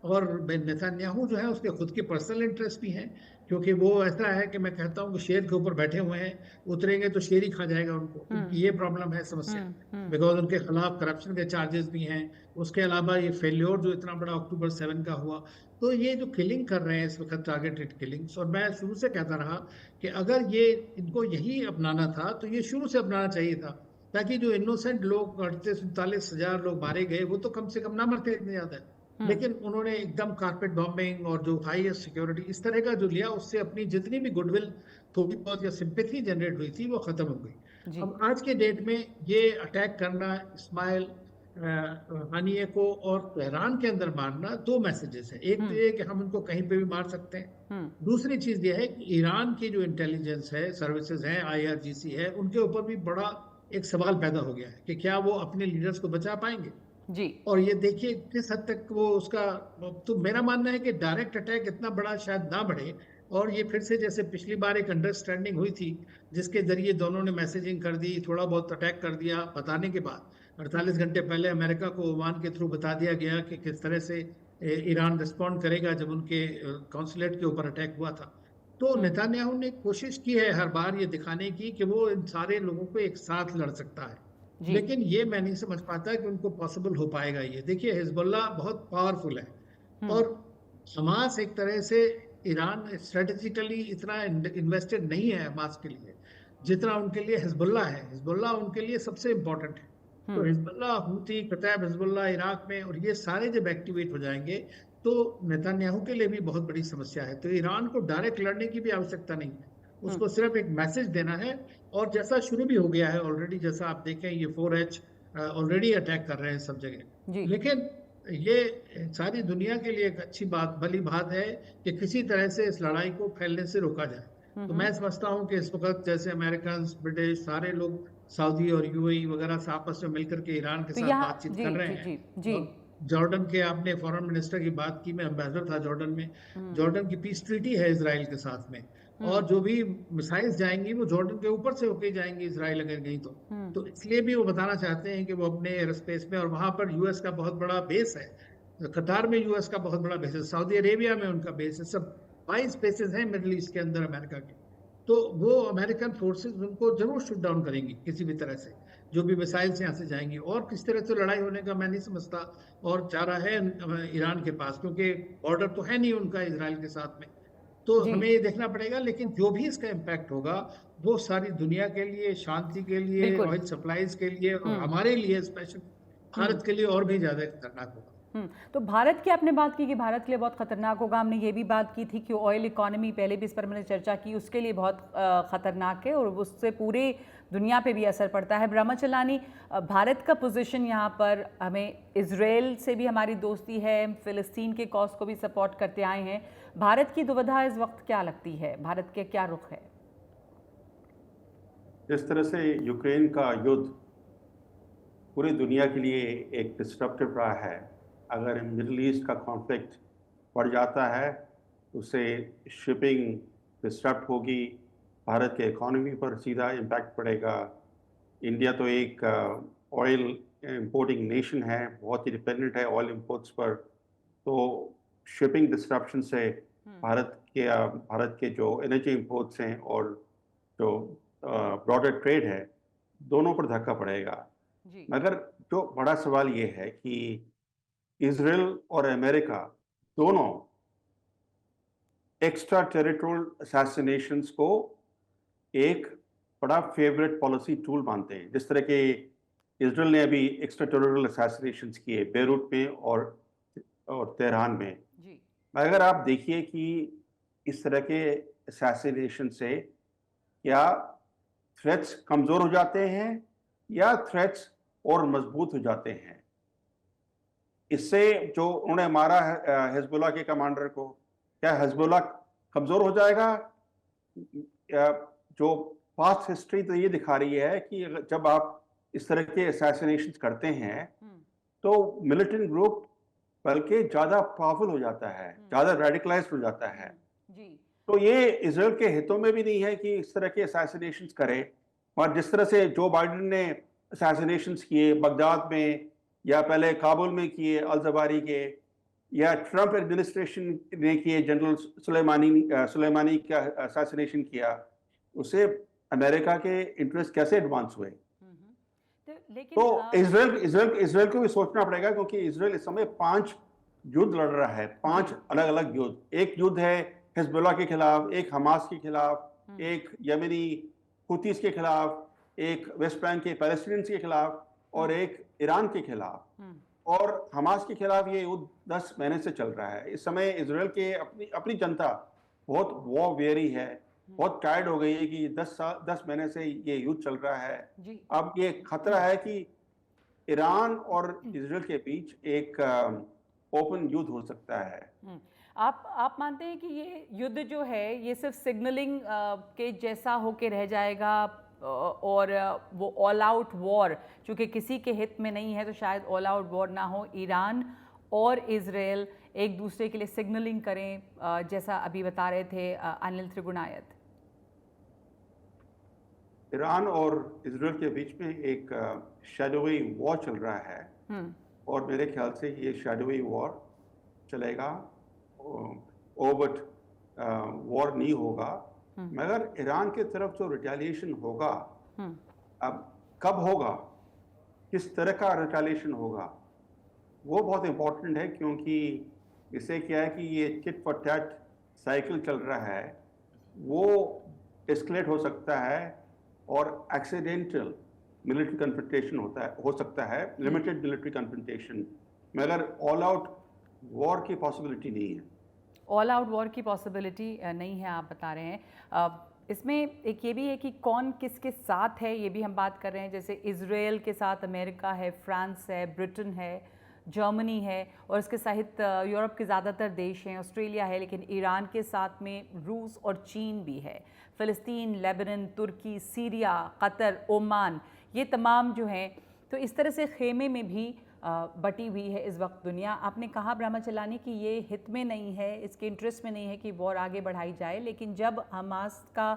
और नेतन्याहू जो है उसके खुद के पर्सनल इंटरेस्ट भी हैं, क्योंकि वो ऐसा है कि मैं कहता हूँ कि शेर के ऊपर बैठे हुए हैं, उतरेंगे तो शेर ही खा जाएगा उनको। उनकी ये प्रॉब्लम है, समस्या, बिकॉज उनके खिलाफ करप्शन के चार्जेस भी हैं। उसके अलावा ये फेल्योर जो इतना बड़ा अक्टूबर 7 का हुआ, तो ये जो किलिंग कर रहे हैं इस वक्त, टारगेटेड किलिंग्स। और मैं शुरू से कहता रहा कि अगर ये इनको यही अपनाना था तो ये शुरू से अपनाना चाहिए था, ताकि जो इनोसेंट लोग 38-39 लोग मारे गए वो तो कम से कम ना मरते इतने ज्यादा। लेकिन उन्होंने एकदम कारपेट बॉम्बिंग और जो हाईएस्ट सिक्योरिटी इस तरह का जो लिया, उससे अपनी जितनी भी गुडविल थोड़ी बहुत या सिंपैथी जनरेट हुई थी वो खत्म हो गई। अब आज के डेट में ये अटैक करना, इस्माइल हानिये को और तेहरान के अंदर मारना, दो मैसेजेस है। एक तो ये कि हम उनको कहीं पे भी मार सकते हैं, दूसरी चीज ये है कि ईरान की जो इंटेलिजेंस है, सर्विसेज हैं, IRGC है, उनके ऊपर भी बड़ा एक सवाल पैदा हो गया है कि क्या वो अपने लीडर्स को बचा पाएंगे जी। और ये देखिए किस हद तक वो उसका। तो मेरा मानना है कि डायरेक्ट अटैक इतना बड़ा शायद ना बढ़े, और ये फिर से जैसे पिछली बार एक अंडरस्टैंडिंग हुई थी जिसके जरिए दोनों ने मैसेजिंग कर दी, थोड़ा बहुत अटैक कर दिया, बताने के बाद 48 घंटे पहले अमेरिका को ओमान के थ्रू बता दिया गया कि किस तरह से ईरान रिस्पॉन्ड करेगा जब उनके कॉन्सुलेट के ऊपर अटैक हुआ था। तो नेतन्याहू ने कोशिश की है हर बार ये दिखाने की कि वो इन सारे लोगों को एक साथ लड़ सकता है, लेकिन ये मैं नहीं समझ पाता कि उनको पॉसिबल हो पाएगा। ये देखिए, हिजबुल्लाह बहुत पावरफुल है और हमास एक तरह से, ईरान स्ट्रेटेजिकली इतना इन्वेस्टेड नहीं है हमास के लिए जितना उनके लिए हिजबुल्लाह है। हिजबुल्लाह उनके लिए सबसे इम्पोर्टेंट है। तो हिजबुल्लाह, हूती, कतैब हिजबुल्लाह इराक में, और ये सारे जब एक्टिवेट हो जाएंगे तो नेतन्याहू के लिए भी बहुत बड़ी समस्या है। तो ईरान को डायरेक्ट लड़ने की भी आवश्यकता नहीं है, उसको सिर्फ एक मैसेज देना है। और जैसा शुरू भी हो गया है ऑलरेडी, जैसा आप देखें ये 4H ऑलरेडी अटैक कर रहे हैं सब जगह। लेकिन ये सारी दुनिया के लिए एक अच्छी बात, भली बात है कि किसी तरह से इस लड़ाई को फैलने से रोका जाए। तो मैं समझता हूँ कि इस वक्त जैसे अमेरिकन, ब्रिटिश, सारे लोग, सऊदी और UAE वगैरह से आपस में मिलकर के ईरान के साथ बातचीत कर रहे हैं। जॉर्डन के आपने फॉरेन मिनिस्टर की बात की, मैं एम्बेसडर था जॉर्डन में। जॉर्डन की पीस ट्रीटी है इसराइल के साथ में, और जो भी मिसाइल्स जाएंगी वो जॉर्डन के ऊपर से होके जाएंगी इसराइल अगर गई तो इसलिए भी वो बताना चाहते हैं कि वो अपने एयर स्पेस में, और वहां पर यूएस का बहुत बड़ा बेस है, कतार में यूएस का बहुत बड़ा बेस है, सऊदी अरेबिया में उनका बेस है, सब 22 बेसेस हैं मिडिल ईस्ट के अंदर अमेरिका के। तो वो अमेरिकन फोर्सेस उनको जरूर शूट डाउन करेंगी किसी भी तरह से, जो भी मिसाइल्स यहाँ से जाएंगी। और किस तरह से लड़ाई होने का मैं नहीं समझता, और जा रहा है ईरान के पास, क्योंकि बॉर्डर तो है नहीं उनका इसराइल के साथ में। तो जी हमें ये देखना पड़ेगा, लेकिन जो भी इसका इम्पैक्ट होगा वो सारी दुनिया के लिए, शांति के लिए, बिल्कुल। ऑयल सप्लाईज के लिए, और हमारे लिए स्पेशल भारत के लिए और भी ज्यादा खतरनाक होगा। तो भारत की आपने बात की कि भारत के लिए बहुत खतरनाक होगा, हमने ये भी बात की थी कि ऑयल इकोनॉमी, पहले भी इस पर मैंने चर्चा की, उसके लिए बहुत खतरनाक है और उससे पूरे दुनिया पे भी असर पड़ता है। ब्रह्मचलानी, भारत का पोजीशन यहाँ पर, हमें इजराइल से भी हमारी दोस्ती है, फिलिस्तीन के कॉज को भी सपोर्ट करते आए हैं, भारत की दुविधा इस वक्त क्या लगती है, भारत के क्या रुख है? जिस तरह से यूक्रेन का युद्ध पूरी दुनिया के लिए एक डिस्ट्रप्टिव रहा है, अगर मिडिल ईस्ट का कॉन्फ्लिक्ट बढ़ जाता है तो उससे शिपिंग डिस्टर्ब होगी, भारत के इकोनॉमी पर सीधा इम्पैक्ट पड़ेगा। इंडिया तो एक ऑयल इंपोर्टिंग नेशन है, बहुत ही डिपेंडेंट है ऑयल इंपोर्ट्स पर, तो शिपिंग डिस्ट्रप्शन से भारत के जो एनर्जी इंपोर्ट्स हैं और जो ब्रॉडर ट्रेड है, दोनों पर धक्का पड़ेगा। जी मगर जो बड़ा सवाल ये है कि इजराइल और अमेरिका दोनों एक्स्ट्रा टेरिटोरियल असैसिनेशंस को एक बड़ा फेवरेट पॉलिसी टूल मानते हैं। जिस तरह के इजराइल ने अभी एक्स्ट्रा टेरिटोरियल असैसिनेशंस किए बेरूट में और तेहरान में, जी अगर आप देखिए कि इस तरह के असैसिनेशन से क्या थ्रेट्स कमजोर हो जाते हैं या थ्रेट्स और मजबूत हो जाते हैं। इससे जो उन्होंने मारा है हिजबुल्लाह के कमांडर को, क्या हिजबुल्लाह कमजोर हो जाएगा? जो पास्ट हिस्ट्री तो ये दिखा रही है कि जब आप इस तरह के असैसिनेशन करते हैं तो मिलिटेंट ग्रुप बल्कि ज्यादा पावरफुल हो जाता है, ज्यादा रेडिकलाइज हो जाता है। जी तो ये इजराइल के हितों में भी नहीं है कि इस तरह के असैसिनेशन करे। और जिस तरह से जो बाइडेन ने असैसिनेशन किए बगदाद में, या पहले काबुल में किए अल-जवारी के, या ट्रंप एडमिनिस्ट्रेशन ने किए जनरल सुलेमानी का असैसिनेशन किया, उससे अमेरिका के इंटरेस्ट कैसे एडवांस हुए? लेकिन तो इजराइल को भी सोचना पड़ेगा, क्योंकि इजराइल इस समय 5 युद्ध लड़ रहा है, 5 अलग अलग युद्ध। एक युद्ध है हिजबुल्लाह के खिलाफ, एक हमास के खिलाफ, एक यमनी हुतीस के खिलाफ, एक वेस्ट बैंक के पैलेस्टीनियंस के खिलाफ, और एक ईरान के खिलाफ। और हमास के खिलाफ ये युद्ध 10 महीने से चल रहा है। इस समय इजराइल के अपनी जनता बहुत वॉर वेरी है, बहुत टायर्ड हो गई है कि 10 महीने से ये युद्ध चल रहा है। जी अब ये खतरा है कि ईरान और इजराइल के बीच एक ओपन युद्ध हो सकता है। आप मानते हैं कि ये युद्ध जो है ये सिर्फ सिग्नलिंग के जैसा होके रह जाएगा, और वो ऑल आउट वॉर, चूँकि किसी के हित में नहीं है तो शायद ऑल आउट वॉर ना हो, ईरान और इजराइल एक दूसरे के लिए सिग्नलिंग करें, जैसा अभी बता रहे थे अनिल त्रिगुणायत? ईरान और इजराइल के बीच में एक शैडोवी वॉर चल रहा है, और मेरे ख्याल से ये शैडोवी वॉर चलेगा, ओवर्ट वॉर नहीं होगा। मगर ईरान की तरफ जो रिटेलिएशन होगा, अब कब होगा, किस तरह का रिटेलिएशन होगा, वो बहुत इम्पोर्टेंट है, क्योंकि इससे क्या है कि ये टिट फॉर टैट साइकिल चल रहा है, वो एस्केलेट हो सकता है और एक्सीडेंटल मिलिट्री कन्फ्रंटेशन हो सकता है, लिमिटेड मिलिट्री कन्फ्रंटेशन, मगर ऑल आउट वॉर की पॉसिबिलिटी नहीं है। ऑल आउट वॉर की पॉसिबिलिटी नहीं है, आप बता रहे हैं। इसमें एक ये भी है कि कौन किसके साथ है, ये भी हम बात कर रहे हैं। जैसे इजराइल के साथ अमेरिका है, फ्रांस है, ब्रिटेन है, जर्मनी है, और इसके सहित यूरोप के ज़्यादातर देश हैं, ऑस्ट्रेलिया है, लेकिन ईरान के साथ में रूस और चीन भी है, फ़िलिस्तीन, लेबनान, तुर्की, सीरिया, कतर, ओमान, ये तमाम जो हैं। तो इस तरह से खेमे में भी बटी हुई है इस वक्त दुनिया। आपने कहा ब्रह्मचलानी कि ये हित में नहीं है, इसके इंटरेस्ट में नहीं है कि वॉर आगे बढ़ाई जाए, लेकिन जब हमास का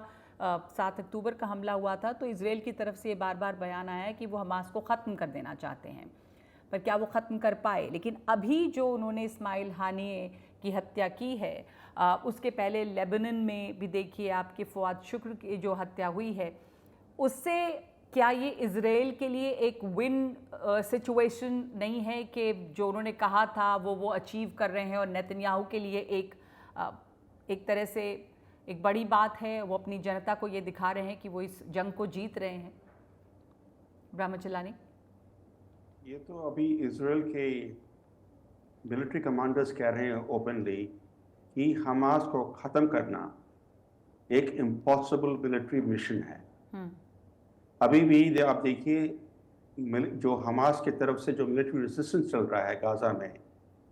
7 अक्टूबर का हमला हुआ था तो इजराइल की तरफ से ये बार बार बयान आया है कि वो हमास को ख़त्म कर देना चाहते हैं, पर क्या वो ख़त्म कर पाए? लेकिन अभी जो उन्होंने इस्माइल हानिये की हत्या की है, उसके पहले लेबनान में भी देखिए आपके फुआद शुक्र की जो हत्या हुई है, उससे क्या ये इजराइल के लिए एक विन सिचुएशन नहीं है कि जो उन्होंने कहा था वो अचीव कर रहे हैं, और नेतन्याहू के लिए एक तरह से एक बड़ी बात है, वो अपनी जनता को ये दिखा रहे हैं कि वो इस जंग को जीत रहे हैं? ब्रह्मचलानी, ये तो अभी इजराइल के मिलिट्री कमांडर्स कह रहे हैं ओपनली कि हमास को ख़त्म करना एक इम्पॉसिबल मिलिट्री मिशन है। अभी भी आप देखिए जो हमास की तरफ से जो मिलिट्री रेजिस्टेंस चल रहा है गाज़ा में,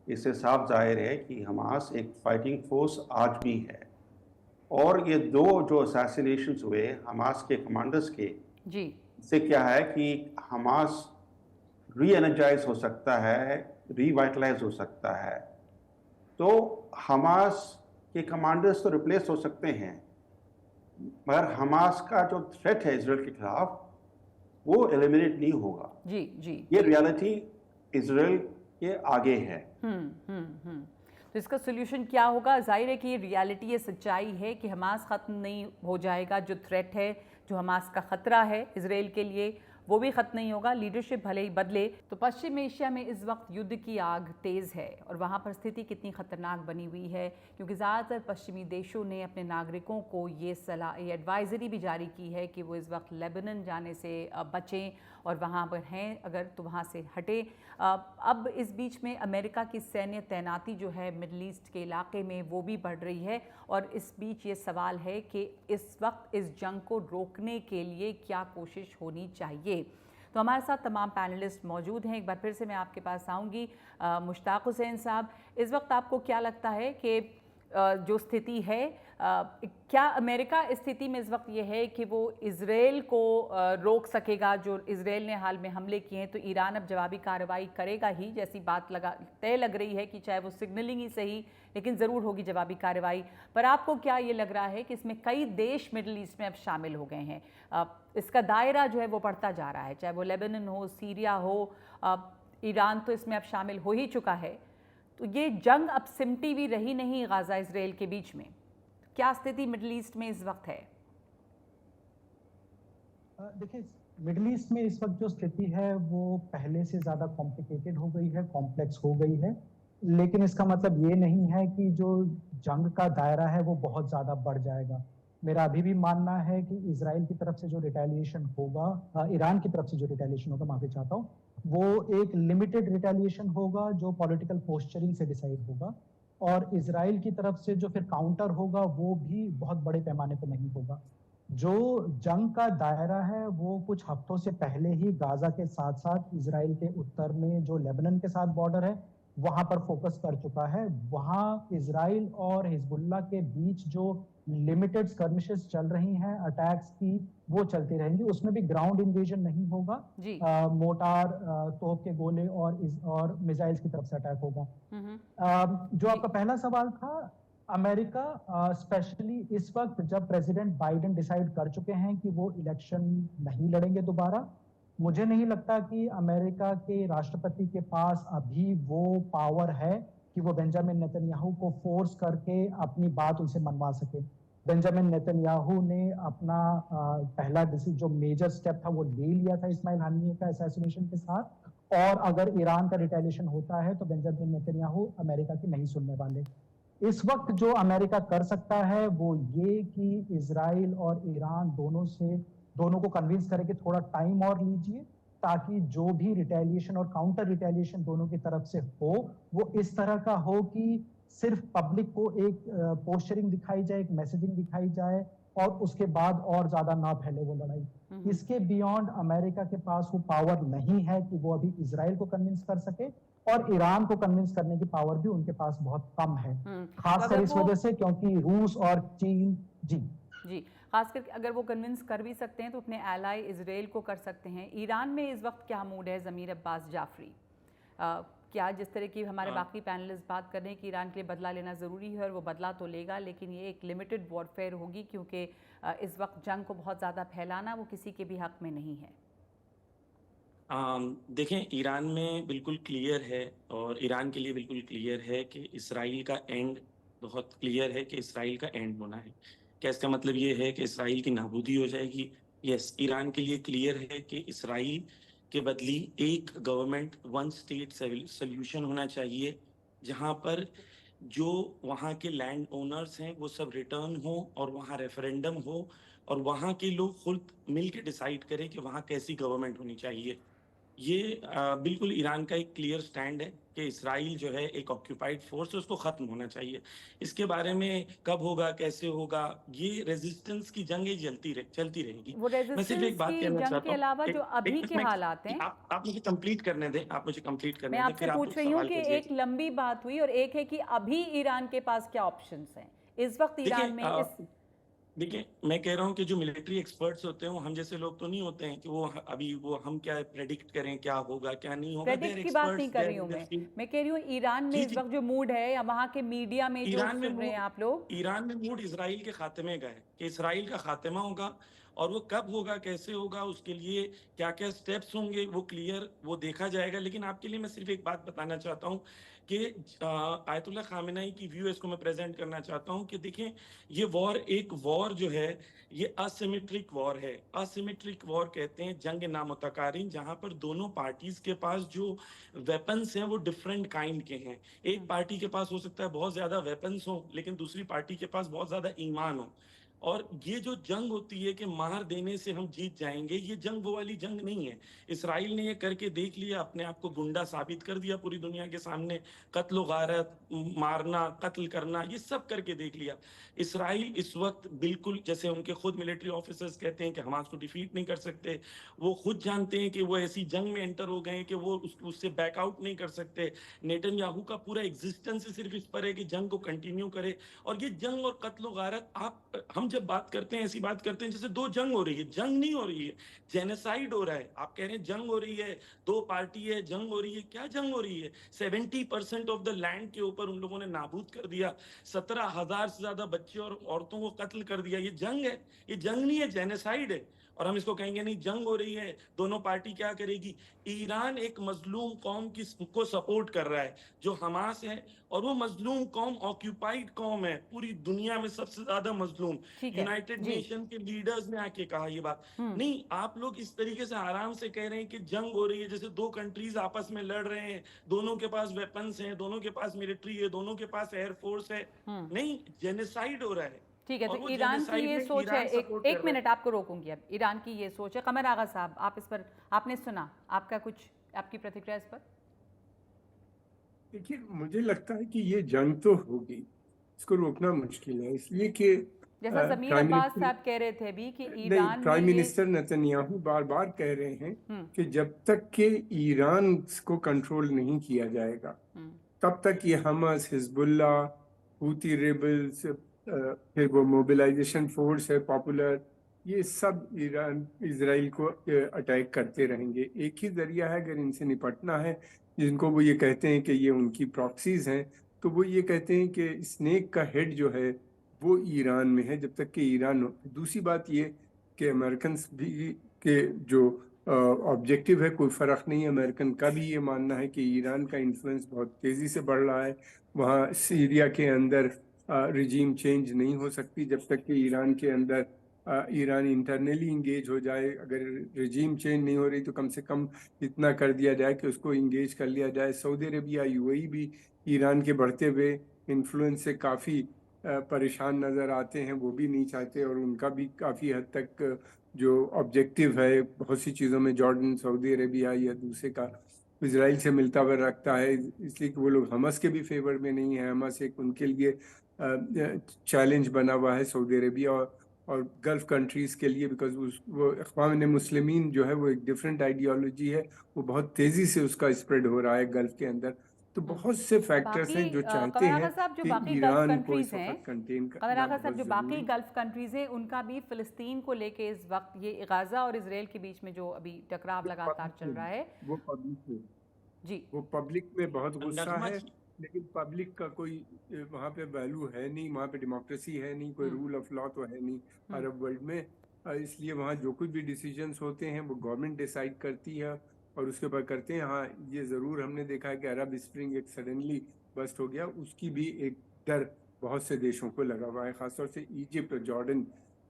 इससे साफ जाहिर है कि हमास एक फाइटिंग फोर्स आज भी है। और ये दो जो असैसिनेशंस हुए हमास के कमांडर्स के जी, इससे क्या है कि हमास री एनर्जाइज हो सकता है, रीवाइटलाइज हो सकता है। तो हमास के कमांडर्स तो रिप्लेस हो सकते हैं, मगर हमास का जो थ्रेट है इजराइल के खिलाफ वो एलिमिनेट नहीं होगा। जी, जी। ये रियलिटी इजराइल के आगे है। तो इसका सोल्यूशन क्या होगा? जाहिर है कि ये रियलिटी, ये सच्चाई है कि हमास ख़त्म नहीं हो जाएगा। जो थ्रेट है, जो हमास का ख़तरा है इजराइल के लिए, वो भी ख़त्म नहीं होगा, लीडरशिप भले ही बदले। तो पश्चिम एशिया में इस वक्त युद्ध की आग तेज़ है, और वहाँ पर स्थिति कितनी ख़तरनाक बनी हुई है, क्योंकि ज़्यादातर पश्चिमी देशों ने अपने नागरिकों को ये सलाह, ये एडवाइज़री भी जारी की है कि वो इस वक्त लेबनान जाने से बचें, और वहाँ पर हैं अगर तो वहाँ से हटें। अब इस बीच में अमेरिका की सैन्य तैनाती जो है मिडल ईस्ट के इलाके में, वो भी बढ़ रही है। और इस बीच ये सवाल है कि इस वक्त इस जंग को रोकने के लिए क्या कोशिश होनी चाहिए। तो हमारे साथ तमाम पैनलिस्ट मौजूद हैं। एक बार फिर से मैं आपके पास आऊँगी। मुश्ताक हुसैन साहब, इस वक्त आपको क्या लगता है कि जो स्थिति है, क्या अमेरिका इस स्थिति में इस वक्त ये है कि वो इजराइल को रोक सकेगा? जो इजराइल ने हाल में हमले किए हैं, तो ईरान अब जवाबी कार्रवाई करेगा ही, जैसी बात तय लग रही है कि चाहे वो सिग्नलिंग ही सही, लेकिन ज़रूर होगी जवाबी कार्रवाई। पर आपको क्या ये लग रहा है कि इसमें कई देश मिडल ईस्ट में अब शामिल हो गए हैं, इसका दायरा जो है वो बढ़ता जा रहा है, चाहे वो लेबनान हो, सीरिया हो, ईरान तो इसमें अब शामिल हो ही चुका है। तो ये जंग अब सिमटी भी रही नहीं गाज़ा इसराइल के बीच में। क्या स्थिति मिडल ईस्ट में इस वक्त है? देखिए, मिडल ईस्ट में इस वक्त जो स्थिति है वो पहले से ज़्यादा कॉम्प्लिकेटेड हो गई है, कॉम्प्लेक्स हो गई है। लेकिन इसका मतलब ये नहीं है कि जो जंग का दायरा है वो बहुत ज़्यादा बढ़ जाएगा। मेरा अभी भी मानना है कि इजराइल की तरफ से जो रिटेलिएशन होगा, ईरान की तरफ से जो रिटेलिएशन होगा, माफी चाहता हूँ, वो एक लिमिटेड रिटेलिएशन होगा जो पॉलिटिकल पोस्चरिंग से डिसाइड होगा। और इजराइल की तरफ से जो फिर काउंटर होगा वो भी बहुत बड़े पैमाने पर नहीं होगा। जो जंग का दायरा है वो कुछ हफ्तों से पहले ही गाजा के साथ साथ इजराइल के उत्तर में जो लेबनान के साथ बॉर्डर है वहां पर फोकस कर चुका है। वहां इजराइल और हिजबुल्लाह के बीच जो लिमिटेड स्कर्मिशेस चल रही हैं, अटैक्स की, वो चलती रहेंगी। उसमें भी ग्राउंड इन्वेजन नहीं होगा, मोटार, तोप के गोले और मिसाइल्स की तरफ से अटैक होगा। जो आपका पहला सवाल था, अमेरिका स्पेशली इस वक्त जब प्रेसिडेंट बाइडेन डिसाइड कर चुके हैं कि वो इलेक्शन नहीं लड़ेंगे दोबारा, मुझे नहीं लगता कि अमेरिका के राष्ट्रपति के पास अभी वो पावर है कि वो बेंजामिन नेतन्याहू को फोर्स करके अपनी बात उनसे मनवा सके। बेंजामिन नेतन्याहू ने अपना पहला जो मेजर स्टेप था वो ले लिया था इस्माइल हानिये का असैसिनेशन के साथ, और अगर ईरान का रिटेलिएशन होता है तो बेंजामिन नेतन्याहू अमेरिका की नहीं सुनने वाले। इस वक्त जो अमेरिका कर सकता है वो ये कि इजराइल और ईरान दोनों को कन्विंस करे कि थोड़ा टाइम और लीजिए, ताकि जो भी रिटेलिएशन और काउंटर रिटेलिएशन दोनों की तरफ से हो वो इस तरह का हो कि सिर्फ पब्लिक को एक पोस्चरिंग दिखाई जाए, एक मैसेजिंग दिखाई जाए, और उसके बाद और ज्यादा ना फैले वो लड़ाई। इसके बियॉन्ड अमेरिका के पास वो पावर नहीं है कि वो अभी इजराइल को कन्विंस कर सके, और ईरान को कन्विंस करने की पावर भी उनके पास बहुत कम है, खासकर इस वजह से क्योंकि रूस और चीन जी खासकर अगर वो कन्विंस कर भी सकते हैं तो अपने एलाई इजराइल को कर सकते हैं। ईरान में इस वक्त क्या मूड है? ज़मीर अब्बास जाफरी, क्या जिस तरह की हमारे हाँ। बाकी पैनलिस्ट बात कर रहे हैं कि ईरान के लिए बदला लेना ज़रूरी है और वो बदला तो लेगा, लेकिन ये एक लिमिटेड वॉरफेयर होगी क्योंकि इस वक्त जंग को बहुत ज़्यादा फैलाना वो किसी के भी हक में नहीं है। देखें, ईरान में बिल्कुल क्लियर है और ईरान के लिए बिल्कुल क्लियर है कि इसराइल का एंड बहुत क्लियर है कि इसराइल का एंड होना है। क्या इसका मतलब ये है कि इसराइल की नाबूदी हो जाएगी? यस, ईरान के लिए क्लियर है कि इसराइल के बदली एक गवर्नमेंट वन स्टेट सोल्यूशन होना चाहिए, जहां पर जो वहाँ के लैंड ओनर्स हैं वो सब रिटर्न हो और वहाँ रेफरेंडम हो और वहाँ के लोग खुद मिल के डिसाइड करें कि वहाँ कैसी गवर्नमेंट होनी चाहिए। ये बिल्कुल ईरान का एक क्लियर स्टैंड है कि इसराइल जो है एक ऑक्यूपाइड फोर्स है, उसको खत्म होना चाहिए। इसके बारे में कब होगा, कैसे होगा, ये रेजिस्टेंस की जंग चलती रहेगी। वो मैं सिर्फ एक रेजिस्टेंस बात की कहना जंग चाहता के हूँ, अलावा जो अभी के हालात हैं, आप मुझे कंप्लीट करने दें, मैं आपसे फिर आप पूछ लोग रही हूँ सवाल कि कीजिए। एक लंबी बात हुई और एक है कि अभी ईरान के पास क्या ऑप्शंस हैं इस वक्त ईरान में इस देखिए, मैं कह रहा हूँ कि जो मिलिट्री एक्सपर्ट्स होते हैं वो हम जैसे लोग तो नहीं होते हैं कि वो अभी वो हम क्या प्रेडिक्ट करें क्या होगा क्या नहीं होगा। दे आर प्रेडिक्ट की बात नहीं एक्सपर्ट्स, कर दे रही हूँ आर मैं कह रही हूँ ईरान में जी इस जी। वक्त जो मूड है या वहाँ के मीडिया में जो ईरान में सुन रहे हैं आप लोग। ईरान में मूड इसराइल के खात्मे का है कि इसराइल का खात्मा होगा और वो कब होगा, कैसे होगा, उसके लिए क्या क्या स्टेप्स होंगे वो क्लियर वो देखा जाएगा। लेकिन आपके लिए मैं सिर्फ एक बात बताना चाहता हूँ कि आयतुल्लाह खामेनेई की व्यू इसको मैं प्रेजेंट करना चाहता हूँ कि देखें, ये एक वॉर जो है ये असिमेट्रिक वॉर है। असिमेट्रिक वॉर कहते हैं जंग नामुतकारिन, जहां पर दोनों पार्टीज के पास जो वेपन्स हैं वो डिफरेंट काइंड के हैं। एक पार्टी के पास हो सकता है बहुत ज्यादा वेपन्स हो, लेकिन दूसरी पार्टी के पास बहुत ज्यादा ईमान हो। और ये जो जंग होती है कि मार देने से हम जीत जाएंगे, ये जंग वो वाली जंग नहीं है। इसराइल ने ये करके देख लिया, अपने आप को गुंडा साबित कर दिया पूरी दुनिया के सामने। कत्ल गारत, मारना, कत्ल करना, ये सब करके देख लिया। इसराइल इस वक्त बिल्कुल, जैसे उनके खुद मिलिट्री ऑफिसर्स कहते हैं कि हम उसको डिफीट नहीं कर सकते, वो खुद जानते हैं कि वो ऐसी जंग में एंटर हो गए हैं कि वो उससे बैकआउट नहीं कर सकते। नेतन्याहू का पूरा एग्जिस्टेंस सिर्फ इस पर है कि जंग को कंटिन्यू करे। और ये जंग और कत्ल गारत, हम जब बात करते हैं ऐसी बात करते हैं जैसे दो जंग हो रही है। जंग नहीं हो रही है, जेनेसाइड हो रहा है। आप कह रहे हैं जंग हो रही है, दो पार्टी है, जंग हो रही है। क्या जंग हो रही है? 70% ऑफ द लैंड के ऊपर उन लोगों ने नाबूद कर दिया। 17,000 से ज्यादा बच्चे और औरतों को कत्ल कर दिया। ये जंग है? ये जंग नहीं है, जेनेसाइड है। और हम इसको कहेंगे नहीं जंग हो रही है, दोनों पार्टी क्या करेगी? ईरान एक मजलूम कौम को सपोर्ट कर रहा है जो हमास है, और वो मजलूम कौम ऑक्यूपाइड कौम है, पूरी दुनिया में सबसे ज्यादा मजलूम। ठीक है यूनाइटेड जी। नेशन के लीडर्स ने आके कहा ये बात। नहीं, आप लोग इस तरीके से आराम से कह रहे हैं कि जंग हो रही है, जैसे दो कंट्रीज आपस में लड़ रहे हैं, दोनों के पास वेपन्स हैं, दोनों के पास मिलिट्री है, दोनों के पास एयरफोर्स है। नहीं, जेनेसाइड हो रहा है। ठीक है, तो और वो ईरान की जेनेसाइड ये में सोच है, ईरान एक सपोर्ट कर एक रहा है। मिनट आपको रोकूंगी। अब ईरान की ये सोच है। कमर आगा साहब, आप इस पर आपने सुना, आपका कुछ आपकी प्रतिक्रिया इस पर? देखिए, मुझे लगता है कि ये जंग तो होगी, इसको रोकना मुश्किल है, इसलिए कि जैसा जमीर प्राइम अब्बास मिनिस्टर साहब कह रहे थे भी कि नहीं, ईरान में प्राइम ये मिनिस्टर नेतन्याहू बार बार कह रहे हैं कि जब तक कि ईरान को कंट्रोल नहीं किया जाएगा तब तक ये हमास, हिजबुल्ला, हूती रेबल्स, फिर वो मोबिलाइजेशन फोर्स है पॉपुलर, ये सब ईरान इजराइल को अटैक करते रहेंगे। एक ही जरिया है अगर इनसे निपटना है, जिनको वो ये कहते हैं कि ये उनकी प्रॉक्सीज हैं, तो वो ये कहते हैं कि स्नेक का हेड जो है वो ईरान में है। जब तक कि ईरान दूसरी बात ये कि अमेरिकन भी के जो ऑब्जेक्टिव है, कोई फर्क नहीं है। अमेरिकन का भी ये मानना है कि ईरान का इन्फ्लुएंस बहुत तेजी से बढ़ रहा है। वहाँ सीरिया के अंदर रिजीम चेंज नहीं हो सकती जब तक कि ईरान के अंदर ईरान इंटरनली इंगेज हो जाए। अगर रिजीम चेंज नहीं हो रही तो कम से कम इतना कर दिया जाए कि उसको इंगेज कर लिया जाए। सऊदी अरेबिया, यूएई भी ईरान के बढ़ते हुए इन्फ्लुएंस से काफ़ी परेशान नज़र आते हैं, वो भी नहीं चाहते। और उनका भी काफ़ी हद तक जो ऑब्जेक्टिव है बहुत सी चीज़ों में, जॉर्डन, सऊदी अरेबिया या दूसरे का, इजराइल से मिलता हुआ रखता है, इसलिए कि वो लोग हमास के भी फेवर में नहीं है। हमास एक उनके लिए चैलेंज बना हुआ है, सऊदी अरेबिया और गल्फ कंट्रीज के लिए, बिकॉज वो अक़वाम मुस्लिमीन जो है वो एक डिफरेंट आइडियोलॉजी है, वो बहुत तेज़ी से उसका स्प्रेड हो रहा है गल्फ के अंदर। तो बहुत से फैक्टर्स बाकी हैं जो चाहते कमर हैं आगा साहब, जो कि बाकी गल्फ ईरान को कंट्रीज इस हैं, वक्त कंटेन कमर करना आगा साहब, बहुत जो बाकी ज़रूरी। गल्फ कंट्रीज हैं उनका भी फिलिस्तीन को लेके इस वक्त ये गाजा और इसराइल के बीच में जो अभी टकराव लगातार चल रहा है, वो पब्लिक है। जी। वो पब्लिक में बहुत गुस्सा नगमा है, जी, लेकिन पब्लिक का कोई वहाँ पे वैल्यू है नहीं, वहाँ पे डेमोक्रेसी है नहीं, कोई हम्म। रूल ऑफ लॉ तो है नहीं हम्म। अरब वर्ल्ड में। इसलिए वहाँ जो कुछ भी डिसीजंस होते हैं वो गवर्नमेंट डिसाइड करती है और उसके बाद करते हैं। हाँ, ये ज़रूर हमने देखा है कि अरब स्प्रिंग एक सडनली बस्ट हो गया, उसकी भी एक डर बहुत से देशों को लगा हुआ है, खासतौर से इजिप्ट और जॉर्डन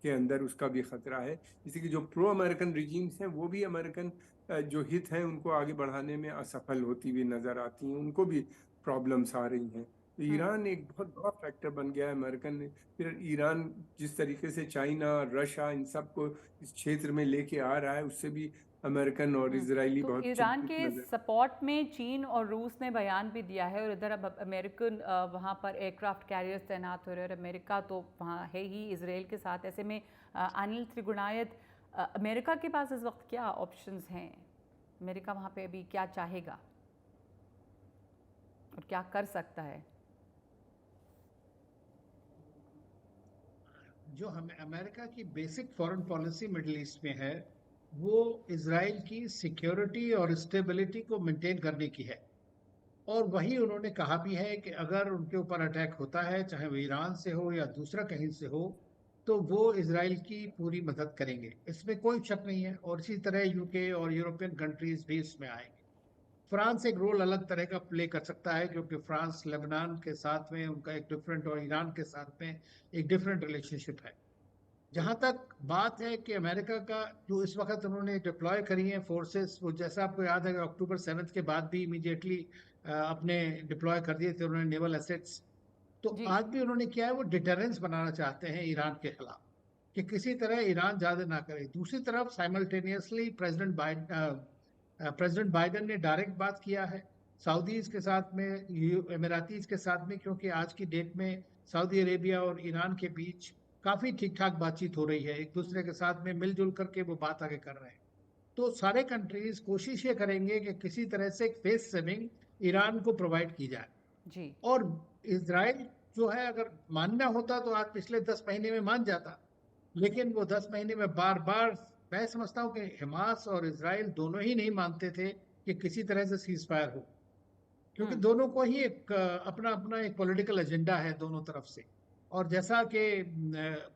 के अंदर उसका भी खतरा है। इसी की जो प्रो अमेरिकन रिजीम्स हैं वो भी अमेरिकन जो हित हैं उनको आगे बढ़ाने में असफल होती हुई नजर आती हैं, उनको भी प्रॉब्लम्स आ रही हैं। तो हम्म। ईरान एक बहुत बड़ा फैक्टर बन गया है अमेरिकन ने। फिर ईरान जिस तरीके से चाइना, रशिया इन सबको इस क्षेत्र में लेके आ रहा है, उससे भी अमेरिकन और इजरायली तो बहुत ईरान चिंतित के नजर। सपोर्ट में चीन और रूस ने बयान भी दिया है, और इधर अब अमेरिकन वहाँ पर एयरक्राफ्ट कैरियर्स तैनात हो रहे हैं, और अमेरिका तो वहाँ है ही इसराइल के साथ। ऐसे में अनिल त्रिगुणायत, अमेरिका के पास इस वक्त क्या ऑप्शंस हैं? अमेरिका वहाँ पे अभी क्या चाहेगा और क्या कर सकता है? जो हमें अमेरिका की basic foreign policy middle east में है, वो इसराइल की सिक्योरिटी और स्टेबिलिटी को मेंटेन करने की है। और वही उन्होंने कहा भी है कि अगर उनके ऊपर अटैक होता है, चाहे वो ईरान से हो या दूसरा कहीं से हो, तो वो इसराइल की पूरी मदद करेंगे, इसमें कोई शक नहीं है। और इसी तरह यूके और यूरोपियन कंट्रीज भी इसमें आएंगे। फ्रांस एक रोल अलग तरह का प्ले कर सकता है, क्योंकि फ्रांस लेबनान के साथ में उनका एक डिफरेंट, और ईरान के साथ में एक डिफरेंट रिलेशनशिप है। जहां तक बात है कि अमेरिका का जो इस वक्त उन्होंने डिप्लॉय करी है फोर्सेस, वो जैसा आपको याद है कि अक्टूबर 7 के बाद भी इमीडिएटली अपने डिप्लॉय कर दिए थे उन्होंने नेवल एसेट्स। तो जी। आज भी उन्होंने किया है, वो डिटरेंस बनाना चाहते हैं ईरान के खिलाफ, कि किसी तरह ईरान ज्यादा ना करे। दूसरी तरफ साइमल्टेनियसली प्रेसिडेंट बाइडेन ने डायरेक्ट बात किया है सऊदीज के साथ में, एमिरातीज के साथ में, क्योंकि आज की डेट में सऊदी अरेबिया और ईरान के बीच काफी ठीक ठाक बातचीत हो रही है, एक दूसरे के साथ में मिलजुल करके वो बात आगे कर रहे हैं। तो सारे कंट्रीज कोशिश ये करेंगे कि किसी तरह से एक फेस सेविंग ईरान को प्रोवाइड की जाए। जी। और इसराइल जो है, अगर मानना होता तो आज पिछले 10 महीने में मान जाता, लेकिन वो 10 महीने में बार बार, मैं समझता हूँ कि हमास और इसराइल दोनों ही नहीं मानते थे कि किसी तरह से सीज फायर हो, क्योंकि हम्म। दोनों को ही एक अपना अपना एक पॉलिटिकल एजेंडा है दोनों तरफ से। और जैसा कि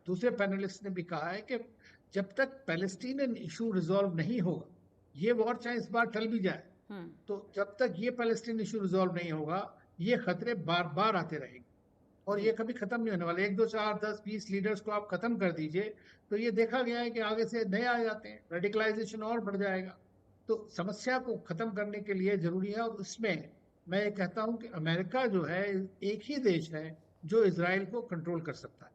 दूसरे पैनलिस्ट ने भी कहा है कि जब तक पैलेस्टीनियन इशू रिजॉल्व नहीं होगा, ये वॉर चाहे इस बार टल भी जाए, हम्म। तो जब तक ये पैलेस्टीन इशू रिजॉल्व नहीं होगा, ये खतरे बार बार आते रहेंगे और जी। ये कभी खत्म नहीं होने वाले। 1 2 4 10 20 लीडर्स को आप खत्म कर दीजिए, तो ये देखा गया है कि आगे से नए आ जाते हैं, रेडिकलाइजेशन और बढ़ जाएगा। तो समस्या को खत्म करने के लिए जरूरी है, और उसमें मैं ये कहता हूं कि अमेरिका जो है, एक ही देश है जो इसराइल को कंट्रोल कर सकता है।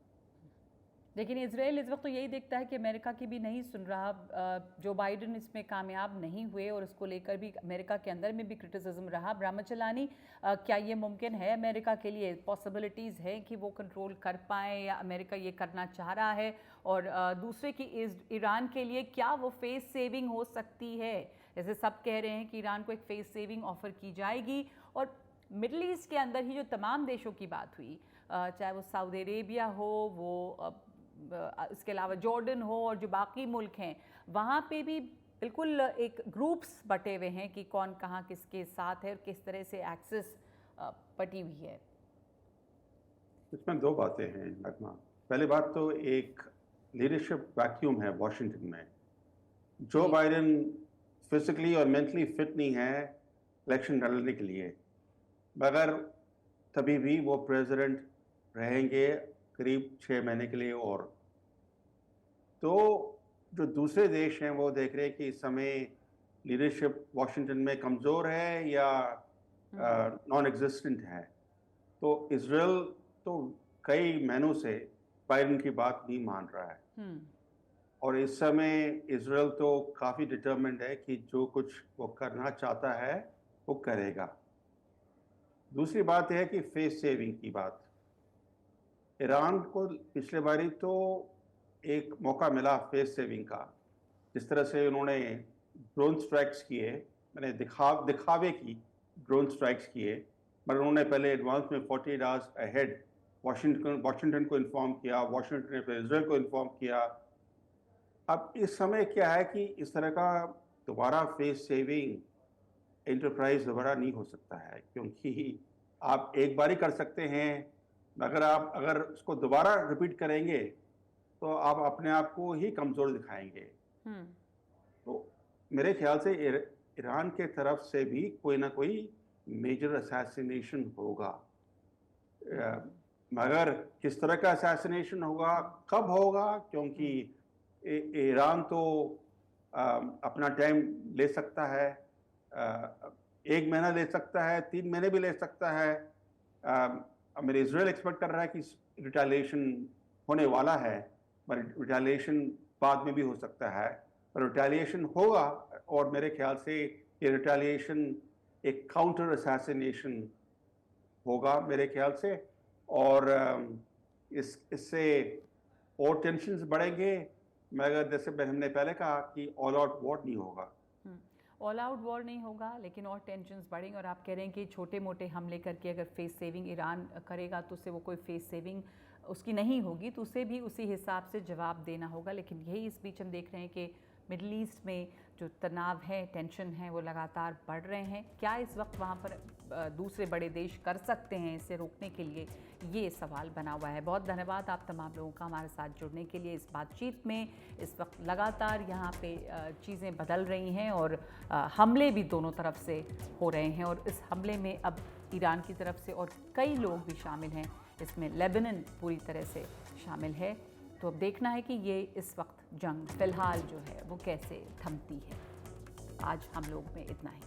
लेकिन इसराइल इस वक्त तो यही देखता है कि अमेरिका की भी नहीं सुन रहा। जो बाइडेन इसमें कामयाब नहीं हुए, और उसको लेकर भी अमेरिका के अंदर में भी क्रिटिसिज्म रहा। ब्रह्मचलानी, क्या ये मुमकिन है अमेरिका के लिए, पॉसिबिलिटीज़ है कि वो कंट्रोल कर पाए, या अमेरिका ये करना चाह रहा है? और दूसरे की ईरान के लिए क्या वो फेस सेविंग हो सकती है? जैसे सब कह रहे हैं कि ईरान को एक फेस सेविंग ऑफर की जाएगी। और मिडल ईस्ट के अंदर ही जो तमाम देशों की बात हुई, चाहे वो सऊदी अरेबिया हो, वो इसके अलावा जॉर्डन हो, और जो बाकी मुल्क हैं, वहाँ पे भी बिल्कुल एक ग्रुप्स बटे हुए हैं कि कौन कहाँ किसके साथ है और किस तरह से एक्सेस बटी हुई है। इसमें दो बातें हैं नगमा। पहली बात तो एक लीडरशिप वैक्यूम है वॉशिंगटन में। जो जी। बाइडेन फिजिकली और मेंटली फिट नहीं है इलेक्शन लड़ने के लिए, मगर तभी भी वो प्रेसिडेंट रहेंगे करीब 6 महीने के लिए। और तो जो दूसरे देश हैं वो देख रहे हैं कि इस समय लीडरशिप वॉशिंगटन में कमज़ोर है या नॉन एग्जिस्टेंट है। तो इजराइल तो कई महीनों से बाइडेन की बात नहीं मान रहा है, और इस समय इजराइल तो काफ़ी डिटर्मिन्ड है कि जो कुछ वो करना चाहता है वो करेगा। दूसरी बात यह है कि फेस सेविंग की बात, ईरान को पिछले बारी तो एक मौका मिला फेस सेविंग का। जिस तरह से उन्होंने ड्रोन स्ट्राइक्स किए, मैंने दिखावे की ड्रोन स्ट्राइक्स किए, मगर उन्होंने पहले एडवांस में 48 आवर्स अहेड वाशिंगटन को इन्फॉर्म किया, वाशिंगटन ने फिर इसराइल को इन्फॉर्म किया। अब इस समय क्या है कि इस तरह का दोबारा फेस सेविंग एंटरप्राइज दोबारा नहीं हो सकता है, क्योंकि आप एक बार ही कर सकते हैं, मगर आप अगर उसको दोबारा रिपीट करेंगे तो आप अपने आप को ही कमज़ोर दिखाएंगे। तो मेरे ख्याल से ईरान के तरफ से भी कोई ना कोई मेजर असैसिनेशन होगा, मगर किस तरह का असैसिनेशन होगा, कब होगा, क्योंकि ईरान तो अपना टाइम ले सकता है, 1 महीना ले सकता है, 3 महीने भी ले सकता है। मेरे इजराइल एक्सपेक्ट कर रहा है कि रिटेलिएशन होने वाला है, पर रिटेलिएशन बाद में भी हो सकता है, पर रिटेलिएशन होगा, और मेरे ख्याल से ये रिटेलिएशन एक काउंटर असैसिनेशन होगा मेरे ख्याल से, और इससे और टेंशन्स बढ़ेंगे, मगर जैसे हमने पहले कहा कि ऑल आउट वॉर नहीं होगा। ऑल आउट वॉर नहीं होगा, लेकिन और टेंशन्स बढ़ेंगे। और आप कह रहे हैं कि छोटे मोटे हमले करके अगर फेस सेविंग ईरान करेगा तो उससे वो कोई फेस सेविंग उसकी नहीं होगी, तो उसे भी उसी हिसाब से जवाब देना होगा। लेकिन यही इस बीच हम देख रहे हैं कि मिडल ईस्ट में जो तनाव है, टेंशन है, वो लगातार बढ़ रहे हैं। क्या इस वक्त वहाँ पर दूसरे बड़े देश कर सकते हैं इसे रोकने के लिए, ये सवाल बना हुआ है। बहुत धन्यवाद आप तमाम लोगों का हमारे साथ जुड़ने के लिए इस बातचीत में। इस वक्त लगातार यहाँ पे चीज़ें बदल रही हैं और हमले भी दोनों तरफ से हो रहे हैं, और इस हमले में अब ईरान की तरफ से और कई लोग भी शामिल हैं, इसमें लेबनान पूरी तरह से शामिल है। तो अब देखना है कि ये इस वक्त जंग फ़िलहाल जो है वो कैसे थमती है। आज हम लोग में इतना ही।